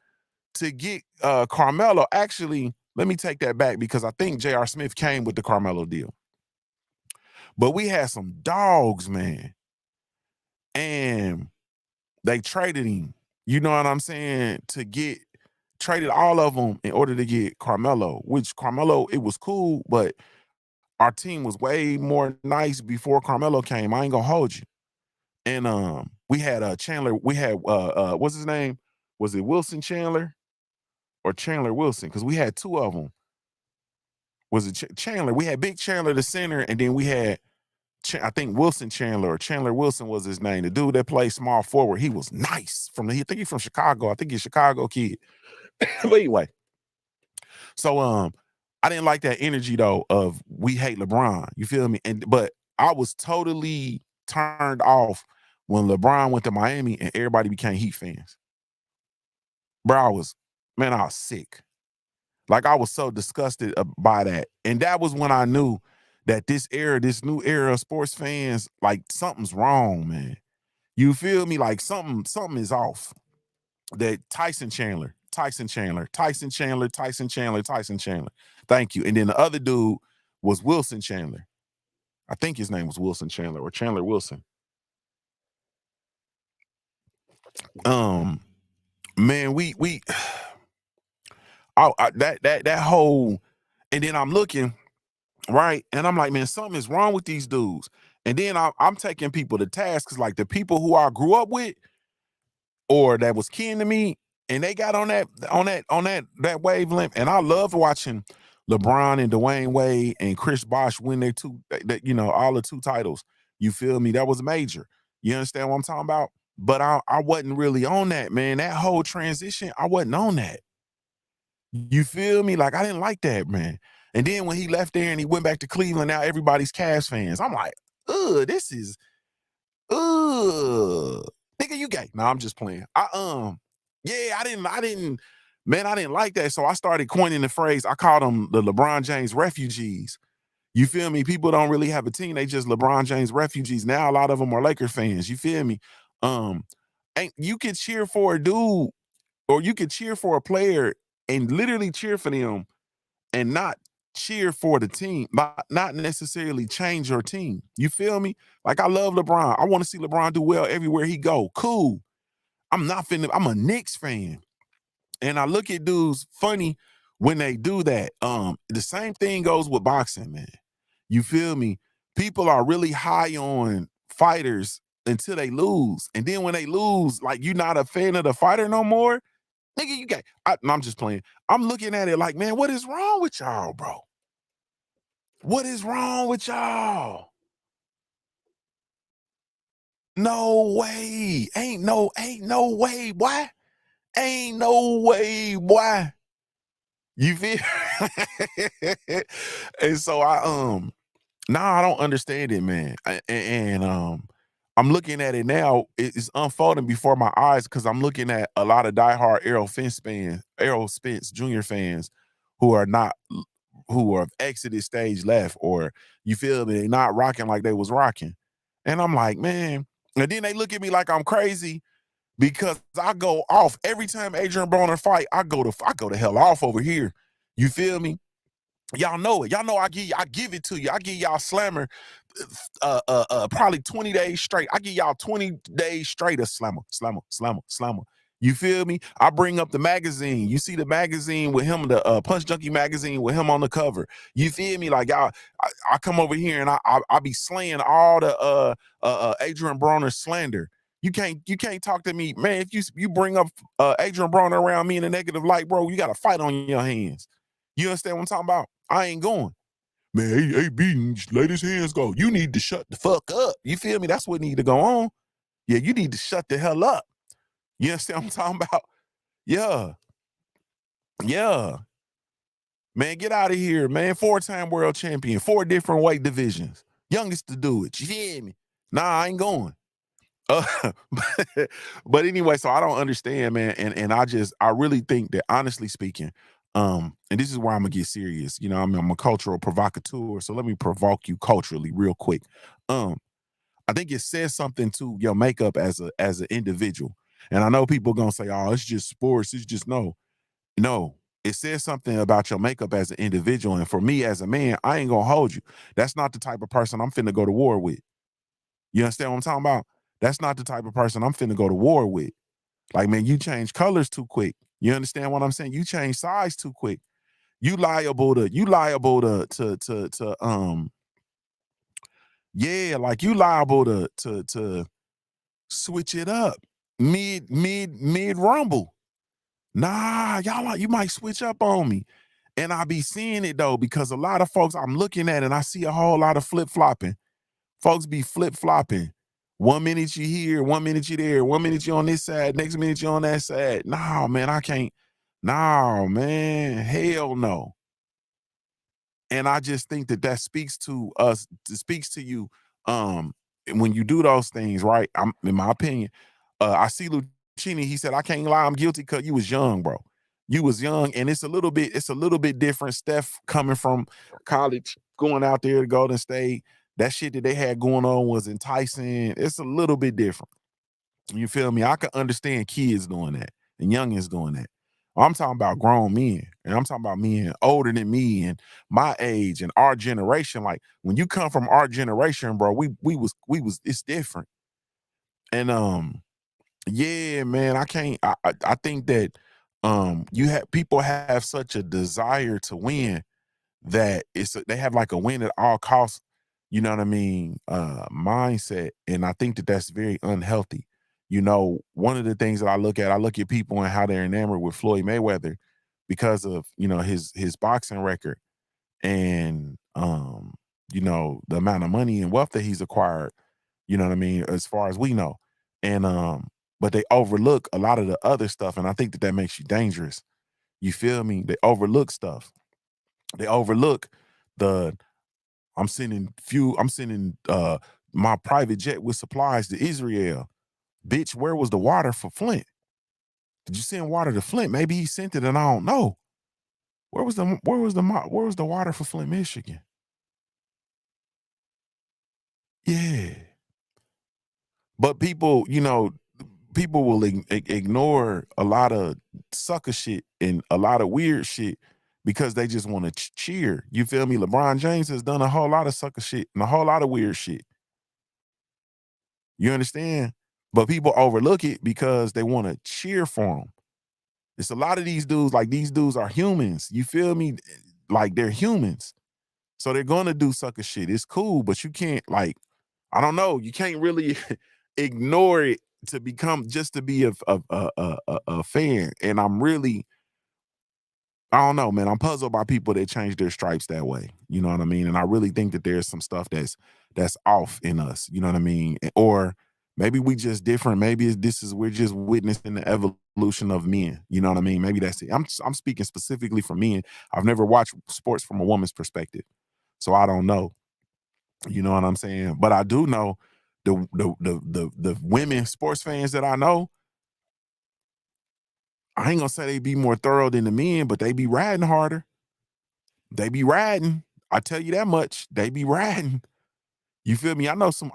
Speaker 3: to get Carmelo. Actually, let me take that back because I think J.R. Smith came with the Carmelo deal. But we had some dogs, man. And they traded him, you know what I'm saying, traded all of them in order to get Carmelo, which Carmelo, it was cool, but our team was way more nice before Carmelo came. I ain't gonna hold you. And we had Chandler, we had what's his name? Was it Wilson Chandler or Chandler Wilson? Because we had two of them. Was it Chandler? We had Big Chandler, the center, and then we had I think Wilson Chandler or Chandler Wilson was his name. The dude that played small forward. He was nice. I think he's from Chicago. I think he's a Chicago kid. But anyway, so I didn't like that energy though of we hate LeBron. You feel me? But I was totally turned off when LeBron went to Miami and everybody became Heat fans. Bro, I was sick. Like I was so disgusted by that. And that was when I knew that this new era of sports fans, like something's wrong, man. You feel me? Like something is off. That Tyson Chandler. Thank you. And then the other dude was Wilson Chandler. I think his name was Wilson Chandler or Chandler Wilson. Man, that whole, and then I'm looking, right, and I'm like, man, something is wrong with these dudes. And then I'm taking people to task because like the people who I grew up with or that was kin to me, and they got on that wavelength. And I love watching LeBron and Dwayne Wade and Chris Bosh win their all the 2 titles. You feel me? That was major. You understand what I'm talking about? But I wasn't really on that, man. That whole transition, I wasn't on that. You feel me? Like I didn't like that, man. And then when he left there and he went back to Cleveland, now everybody's Cavs fans. I'm like, this is, nigga, you gay. No, I'm just playing. I didn't, man, I didn't like that. So I started coining the phrase. I called them the LeBron James refugees. You feel me? People don't really have a team. They just LeBron James refugees. Now a lot of them are Laker fans. You feel me? And you could cheer for a dude or you could cheer for a player and literally cheer for them and not cheer for the team, not necessarily change your team. You feel me? Like I love LeBron. I want to see LeBron do well everywhere he go. Cool. I'm a Knicks fan. And I look at dudes funny when they do that. The same thing goes with boxing, man. You feel me? People are really high on fighters until they lose. And then when they lose, like you're not a fan of the fighter no more. Nigga, you got, I'm just playing. I'm looking at it like, man, what is wrong with y'all, bro? What is wrong with y'all? No way. Ain't no way, boy. Ain't no way, boy. You feel? And so I don't understand it, man. And I'm looking at it now. It's unfolding before my eyes because I'm looking at a lot of diehard Errol Spence Jr. fans who have exited stage left, or you feel me, they not rocking like they was rocking. And I'm like, man, and then they look at me like I'm crazy because I go off every time Adrian Broner fight. I go to hell off over here. You feel me? Y'all know it. Y'all know I give it to you. I give y'all slammer probably 20 days straight. I give y'all 20 days straight of slammer. You feel me? I bring up the magazine. You see the magazine with him, the Punch Junkie magazine with him on the cover. You feel me? Like I come over here and I be slaying all the Adrian Broner slander. You can't talk to me, man. If you bring up Adrian Broner around me in a negative light, bro, you got a fight on your hands. You understand what I'm talking about? I ain't going. Man, hey, B, let his hands go. You need to shut the fuck up. You feel me? That's what need to go on. Yeah, you need to shut the hell up. You understand what I'm talking about? Yeah. Yeah. Man, get out of here, man. 4-time world champion, 4 different weight divisions. Youngest to do it. You feel me? Nah, I ain't going. But anyway, so I don't understand, man. And I really think that, honestly speaking, and this is where I'm gonna get serious. You know, I'm a cultural provocateur, so let me provoke you culturally real quick. I think it says something to your makeup as an individual. And I know people gonna say, "Oh, it's just sports." It's just no. It says something about your makeup as an individual. And for me as a man, I ain't gonna hold you. That's not the type of person I'm finna go to war with. You understand what I'm talking about? That's not the type of person I'm finna go to war with. Like, man, you change colors too quick. You understand what I'm saying? You change size too quick. You liable to like you liable to switch it up mid rumble. Nah, you might switch up on me. And I be seeing it though, because a lot of folks I'm looking at and I see a whole lot of flip-flopping. Folks be flip-flopping. 1 minute you here, 1 minute you there, 1 minute you on this side, next minute you on that side. Nah, man, I can't. Nah, man, hell no. And I just think that speaks to us, speaks to you. When you do those things, right? In my opinion, I see Lucchini, he said, I can't lie, I'm guilty because you was young, bro. You was young, and it's a little bit different. Steph coming from college, going out there to Golden State, that shit that they had going on was enticing. It's a little bit different. You feel me? I can understand kids doing that and youngins doing that. I'm talking about grown men, and I'm talking about men older than me and my age and our generation. Like when you come from our generation, bro, we was it's different. And yeah, man, I can't. I think that you have people have such a desire to win that they have like a win at all costs. You know what I mean? Mindset, and I think that that's very unhealthy. You know, one of the things that I look at people and how they're enamored with Floyd Mayweather because of his boxing record and the amount of money and wealth that he's acquired. You know what I mean? As far as we know, and but they overlook a lot of the other stuff, and I think that makes you dangerous. You feel me? They overlook stuff. They overlook the I'm sending my private jet with supplies to Israel. Bitch, where was the water for Flint? Did you send water to Flint? Maybe he sent it and I don't know. Where was the water for Flint, Michigan? Yeah. But people will ignore a lot of sucker shit and a lot of weird shit because they just want to cheer. You feel me? LeBron James has done a whole lot of sucker shit and a whole lot of weird shit. You understand? But people overlook it because they want to cheer for him. It's a lot of these dudes, like these dudes are humans. You feel me? Like they're humans. So they're gonna do sucker shit. It's cool, but you can't I don't know. You can't really ignore it to become just to be a fan. And I don't know, man. I'm puzzled by people that change their stripes that way. You know what I mean? And I really think that there's some stuff that's off in us. You know what I mean? Or maybe we just different. Maybe we're just witnessing the evolution of men. You know what I mean? Maybe that's it. I'm speaking specifically for men. I've never watched sports from a woman's perspective, so I don't know. You know what I'm saying? But I do know the women sports fans that I know. I ain't gonna say they be more thorough than the men, but they be riding harder. They be riding. I tell you that much. They be riding. You feel me? I know some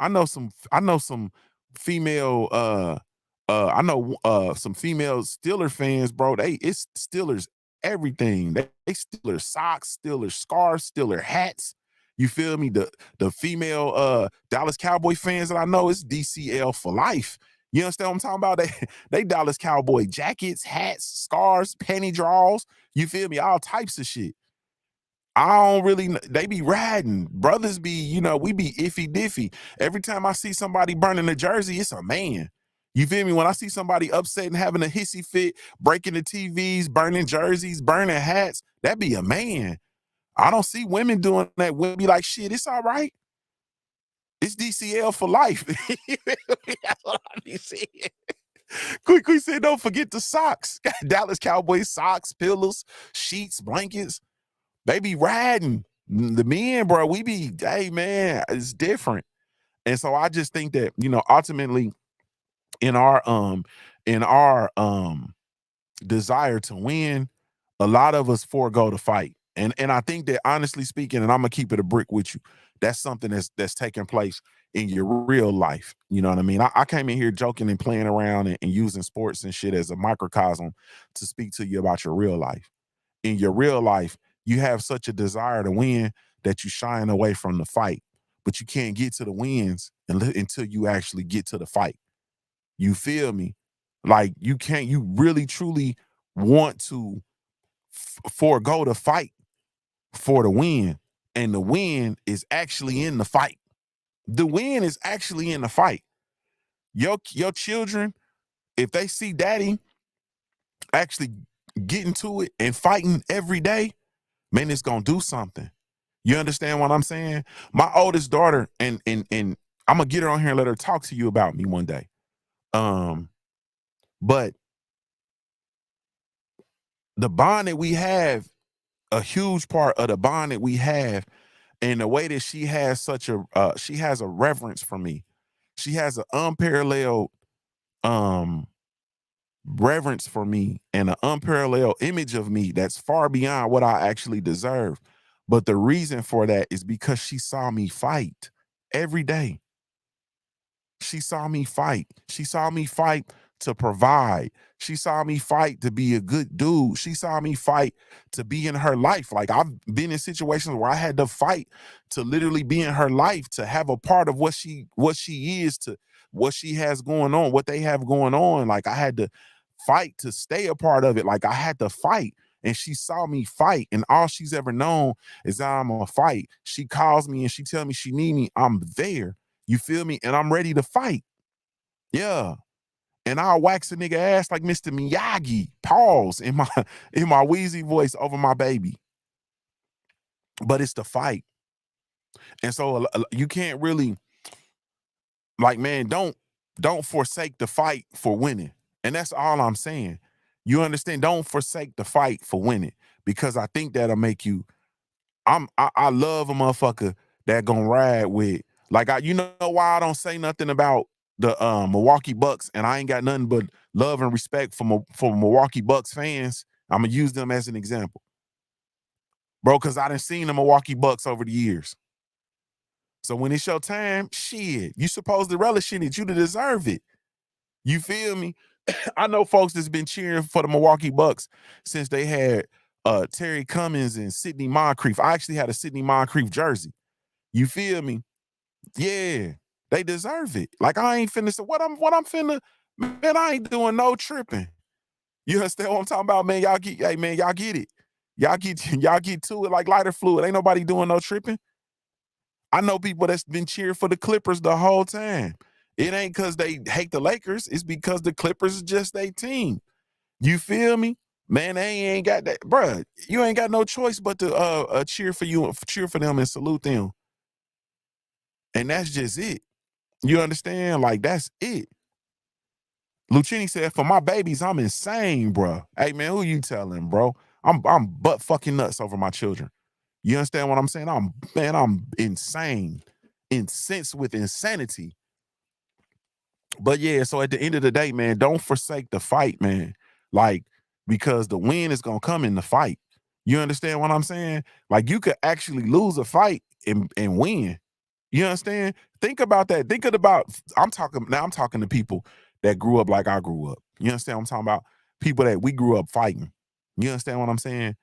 Speaker 3: female some female Steeler fans, bro. It's Steelers everything. They Steelers socks, Steelers scarves, Steeler hats. You feel me? The female Dallas Cowboy fans that I know, it's DCL for life. You understand what I'm talking about? They Dallas Cowboy jackets, hats, scarves, panty draws. You feel me? All types of shit. I don't really they be riding. Brothers be, we be iffy diffy. Every time I see somebody burning a jersey, it's a man. You feel me? When I see somebody upset and having a hissy fit, breaking the TVs, burning jerseys, burning hats, that be a man. I don't see women doing that. Women be like, shit, it's all right. It's DCL for life. That's what I be seeing. Quick said, don't forget the socks. Dallas Cowboys socks, pillows, sheets, blankets. They be riding. The men, bro, hey man, it's different. And so I just think that, ultimately in our desire to win, a lot of us forego the fight. And I think that honestly speaking, and I'm gonna keep it a brick with you, that's something that's taking place in your real life. You know what I mean? I came in here joking and playing around and using sports and shit as a microcosm to speak to you about your real life. In your real life, you have such a desire to win that you shying away from the fight, but you can't get to the wins until you actually get to the fight. You feel me? Like you really truly want to forego the fight for the win. And the win is actually in the fight. The win is actually in the fight. Your children, if they see daddy actually getting to it and fighting every day, man, it's gonna do something. You understand what I'm saying? My oldest daughter, and I'm gonna get her on here and let her talk to you about me one day. But the bond that we have, a huge part of the bond that we have, and the way that she has she has a reverence for me. She has an unparalleled reverence for me and an unparalleled image of me that's far beyond what I actually deserve. But the reason for that is because she saw me fight every day. She saw me fight. She saw me fight to provide. She saw me fight to be a good dude. She saw me fight to be in her life. Like I've been in situations where I had to fight to literally be in her life, to have a part of what she is, to what she has going on, what they have going on. Like I had to fight to stay a part of it. Like I had to fight. And she saw me fight, and all she's ever known is that I'm gonna fight. She calls me and she tells me she need me. I'm there. You feel me? And I'm ready to fight. Yeah. And I'll wax a nigga ass like Mr. Miyagi. Pause in my wheezy voice over my baby. But it's the fight. And so you can't really, like, man, don't forsake the fight for winning. And that's all I'm saying. You understand? Don't forsake the fight for winning. Because I think that'll make you. I love a motherfucker that gonna ride with, like, you know why I don't say nothing about the Milwaukee Bucks, and I ain't got nothing but love and respect for Milwaukee Bucks fans. I'm gonna use them as an example, bro, because I done seen the Milwaukee Bucks over the years. So when it's your time, shit, you supposed to relish in it. You to deserve it. You feel me? I know folks that's been cheering for the Milwaukee Bucks since they had Terry Cummings and Sidney Moncrief. I actually had a Sidney Moncrief jersey. You feel me? Yeah, they deserve it. Like I ain't finna say what I'm finna, man, I ain't doing no tripping. You understand what I'm talking about, man? Y'all get, hey man, y'all get it. Y'all get to it like lighter fluid. Ain't nobody doing no tripping. I know people that's been cheering for the Clippers the whole time. It ain't because they hate the Lakers. It's because the Clippers is just their team. You feel me? Man, they ain't got that, bruh. You ain't got no choice but to cheer for you, cheer for them and salute them. And that's just it. You understand? Like, that's it. Lucchini said, for my babies, I'm insane, bro. Hey, man, who you telling, bro? I'm butt fucking nuts over my children. You understand what I'm saying? I'm insane. Incensed with insanity. But yeah, so at the end of the day, man, don't forsake the fight, man. Like, because the win is going to come in the fight. You understand what I'm saying? Like, you could actually lose a fight and win. You understand? Think about that. I'm talking to people that grew up like I grew up. You understand what I'm talking about? People that we grew up fighting. You understand what I'm saying?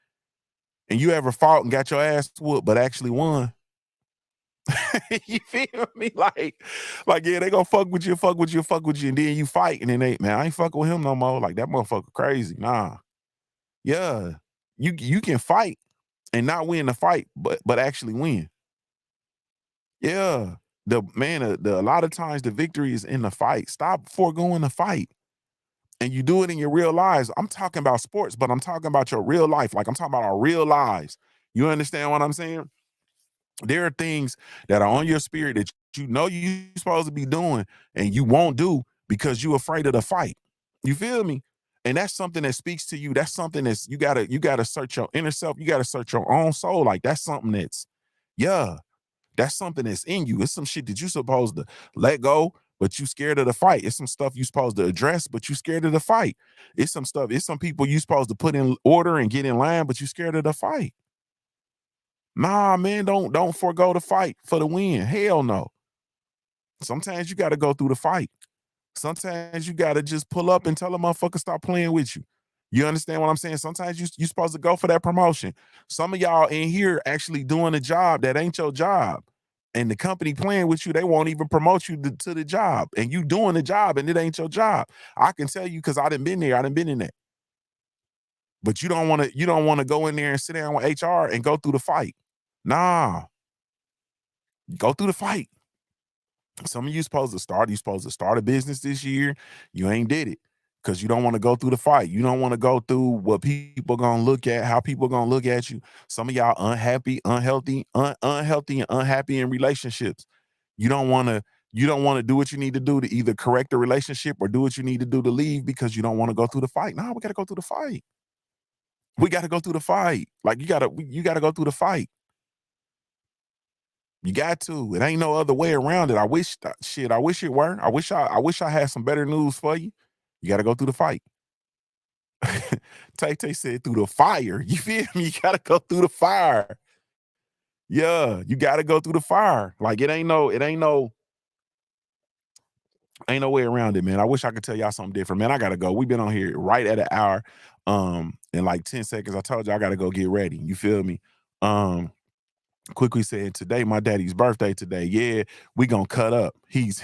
Speaker 3: And you ever fought and got your ass whooped, but actually won? You feel me? Like, yeah, they gonna fuck with you, and then you fight, and then man, I ain't fucking with him no more. Like, that motherfucker crazy. Nah. Yeah. You can fight and not win the fight, but actually win. Yeah. A lot of times the victory is in the fight. Stop foregoing the fight. And you do it in your real lives. I'm talking about sports, but I'm talking about your real life. Like, I'm talking about our real lives. You understand what I'm saying? There are things that are on your spirit that you know you're supposed to be doing and you won't do because you're afraid of the fight. You feel me? And that's something that speaks to you. That's something that's you gotta search your inner self. You gotta search your own soul. Like, that's something that's something that's in you. It's some shit that you're supposed to let go, but you scared of the fight. It's some stuff you're supposed to address, but you scared of the fight. It's some people you supposed to put in order and get in line, but you scared of the fight. Nah, man, don't forego the fight for the win. Hell no. Sometimes you got to go through the fight. Sometimes you got to just pull up and tell a motherfucker stop playing with you. You understand what I'm saying? Sometimes you supposed to go for that promotion. Some of y'all in here actually doing a job that ain't your job. And the company playing with you, they won't even promote you to the job. And you doing the job and it ain't your job. I can tell you because I done been there. I done been in that. But you don't want to go in there and sit down with HR and go through the fight. Nah. Go through the fight. Some of you supposed to start a business this year. You ain't did it because you don't want to go through the fight. You don't want to go through what people gonna look at, how people gonna look at you. Some of y'all unhealthy and unhappy in relationships. You don't want to do what you need to do to either correct the relationship or do what you need to do to leave because you don't want to go through the fight. No, we got to go through the fight. We got to go through the fight. Like, you got to go through the fight. You got to. It ain't no other way around it. I wish it were. I wish I had some better news for you. You got to go through the fight. Tay said through the fire. You feel me? You gotta go through the fire. Yeah, you gotta go through the fire. Like ain't no way around it, man. I wish I could tell y'all something different. Man, I gotta go. We've been on here right at an hour. In like 10 seconds. I told you I gotta go get ready. You feel me? Quickly said today, my daddy's birthday today. Yeah, we gonna cut up. He's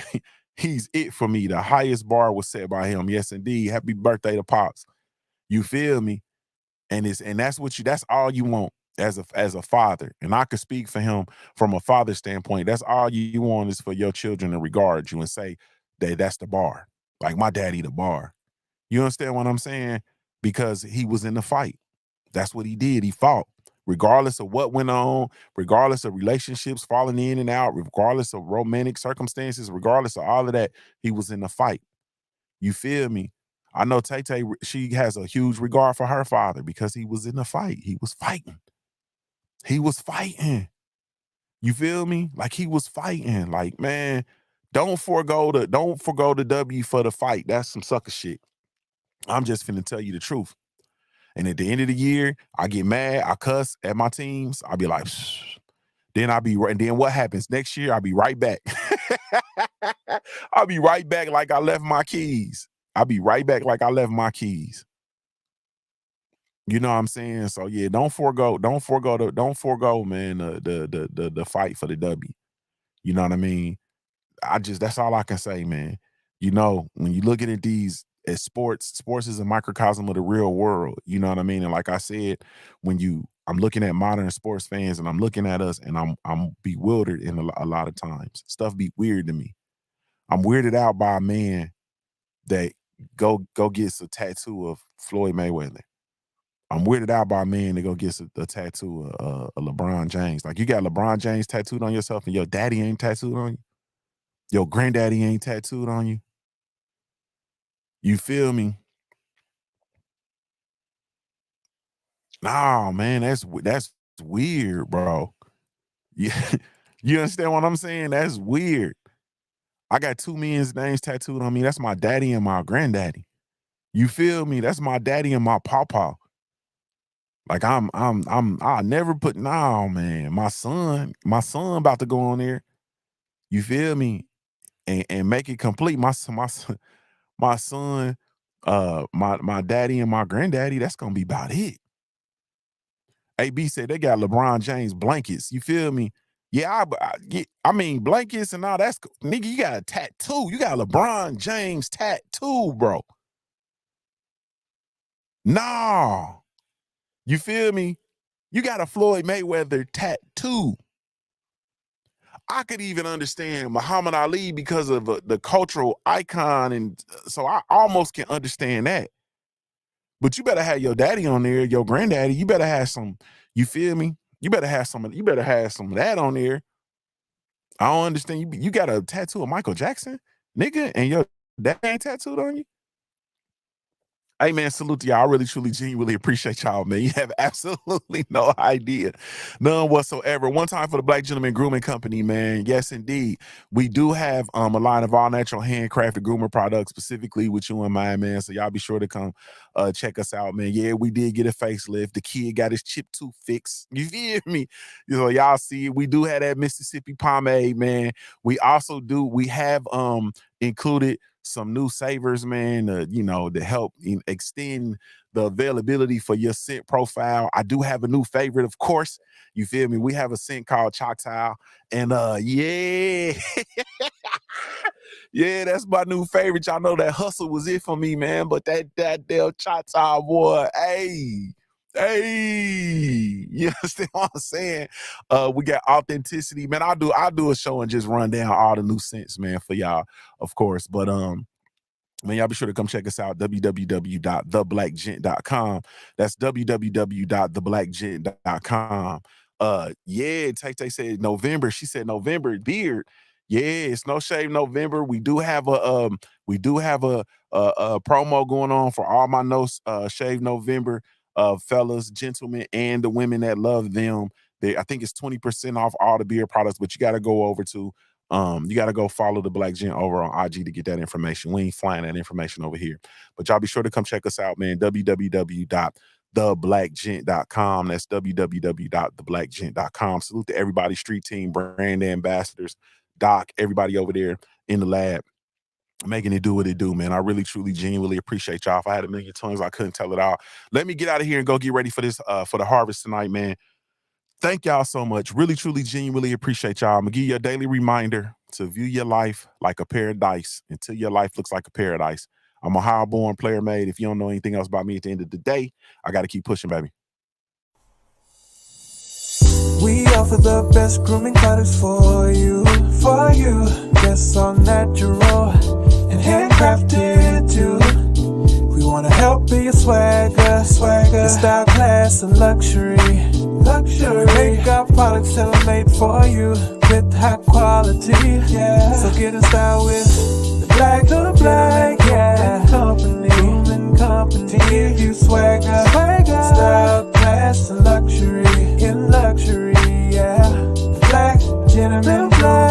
Speaker 3: he's it for me. The highest bar was set by him. Yes, indeed. Happy birthday to Pops. You feel me? And that's all you want as a father. And I could speak for him from a father standpoint. That's all you want is for your children to regard you and say that that's the bar. Like my daddy, the bar. You understand what I'm saying? Because he was in the fight. That's what he did. He fought. Regardless of what went on, regardless of relationships falling in and out, regardless of romantic circumstances, regardless of all of that, he was in the fight. You feel me? I know Tay Tay, she has a huge regard for her father because he was in the fight. He was fighting. He was fighting. You feel me? Like he was fighting. Like, man, don't forego the W for the fight. That's some sucker shit. I'm just finna tell you the truth. And at the end of the year, I get mad, I cuss at my teams. I'll be like, psh. Then I'll be right. And then what happens next year? I'll be right back. I'll be right back like I left my keys. I'll be right back like I left my keys. You know what I'm saying? So yeah, don't forego, man, the fight for the W. You know what I mean? That's all I can say, man. You know, when you looking at these as sports is a microcosm of the real world. You know what I mean? And like I said, I'm looking at modern sports fans and I'm looking at us and I'm bewildered in a lot of times. Stuff be weird to me. I'm weirded out by a man that go gets a tattoo of Floyd Mayweather. I'm weirded out by a man that go gets a tattoo of LeBron James. Like you got LeBron James tattooed on yourself and your daddy ain't tattooed on you. Your granddaddy ain't tattooed on you. You feel me? Nah, man, that's weird, bro. Yeah, you understand what I'm saying? That's weird. I got two men's names tattooed on me. That's my daddy and my granddaddy. You feel me? That's my daddy and my pawpaw. Like I never put man. My son about to go on there. You feel me? And make it complete. My son, my daddy and my granddaddy, that's gonna be about it. AB said they got LeBron James blankets. You feel me? Yeah, I mean blankets and all that's nigga. You got a tattoo. You got LeBron James tattoo, bro. Nah, you feel me? You got a Floyd Mayweather tattoo. I could even understand Muhammad Ali because of the cultural icon, and so I almost can understand that. But you better have your daddy on there, your granddaddy. You better have some. You feel me? You better have some. You better have some of that on there. I don't understand. You got a tattoo of Michael Jackson, nigga, and your dad ain't tattooed on you. Hey man, salute to y'all. I really, truly, genuinely appreciate y'all, man. You have absolutely no idea. None whatsoever. One time for the Black Gentleman Grooming Company, man. Yes, indeed. We do have a line of all natural handcrafted groomer products, specifically with you in mind, man. So y'all be sure to come check us out, man. Yeah, we did get a facelift. The kid got his chip tooth fixed. You feel me? You know, y'all see it. We do have that Mississippi pomade, man. We have included some new savers, man, to help extend the availability for your scent profile. I do have a new favorite, of course. You feel me? We have a scent called Choctaw. And yeah. Yeah, that's my new favorite. Y'all know that hustle was it for me, man. But that damn Choctaw boy, hey. You understand what I'm saying? We got authenticity, man. I'll do a show and just run down all the new scents, man, for y'all, of course. But man, y'all be sure to come check us out, www.theblackgent.com. That's www.theblackgent.com. Yeah, Tay said November. She said November beard. Yeah, it's No Shave November. We do have a promo going on for all my Shave November fellas, gentlemen, and the women that love them. I think it's 20% off all the beard products, but you got to go over to You got to go follow the Black Gent over on IG to get that information. We ain't flying that information over here. But y'all be sure to come check us out, man. www.theblackgent.com. That's www.theblackgent.com. Salute to everybody, street team, brand ambassadors, Doc, everybody over there in the lab, making it do what it do, man. I really, truly, genuinely appreciate y'all. If I had a million tongues, I couldn't tell it all. Let me get out of here and go get ready for this, for the harvest tonight, man. Thank y'all so much. Really, truly, genuinely appreciate y'all. I'm going to give you a daily reminder to view your life like a paradise until your life looks like a paradise. I'm a high-born player made. If you don't know anything else about me at the end of the day, I got to keep pushing, baby.
Speaker 2: We offer the best grooming products for you. Guests are natural and handcrafted too. We wanna help be your swagger, your style, class, and luxury. We make our products tailor-made for you with high quality. Yeah. So get in style with the Black, yeah. Grooming company. To give you swagger, style, class, and luxury. In luxury, yeah. The Black Gentleman Black.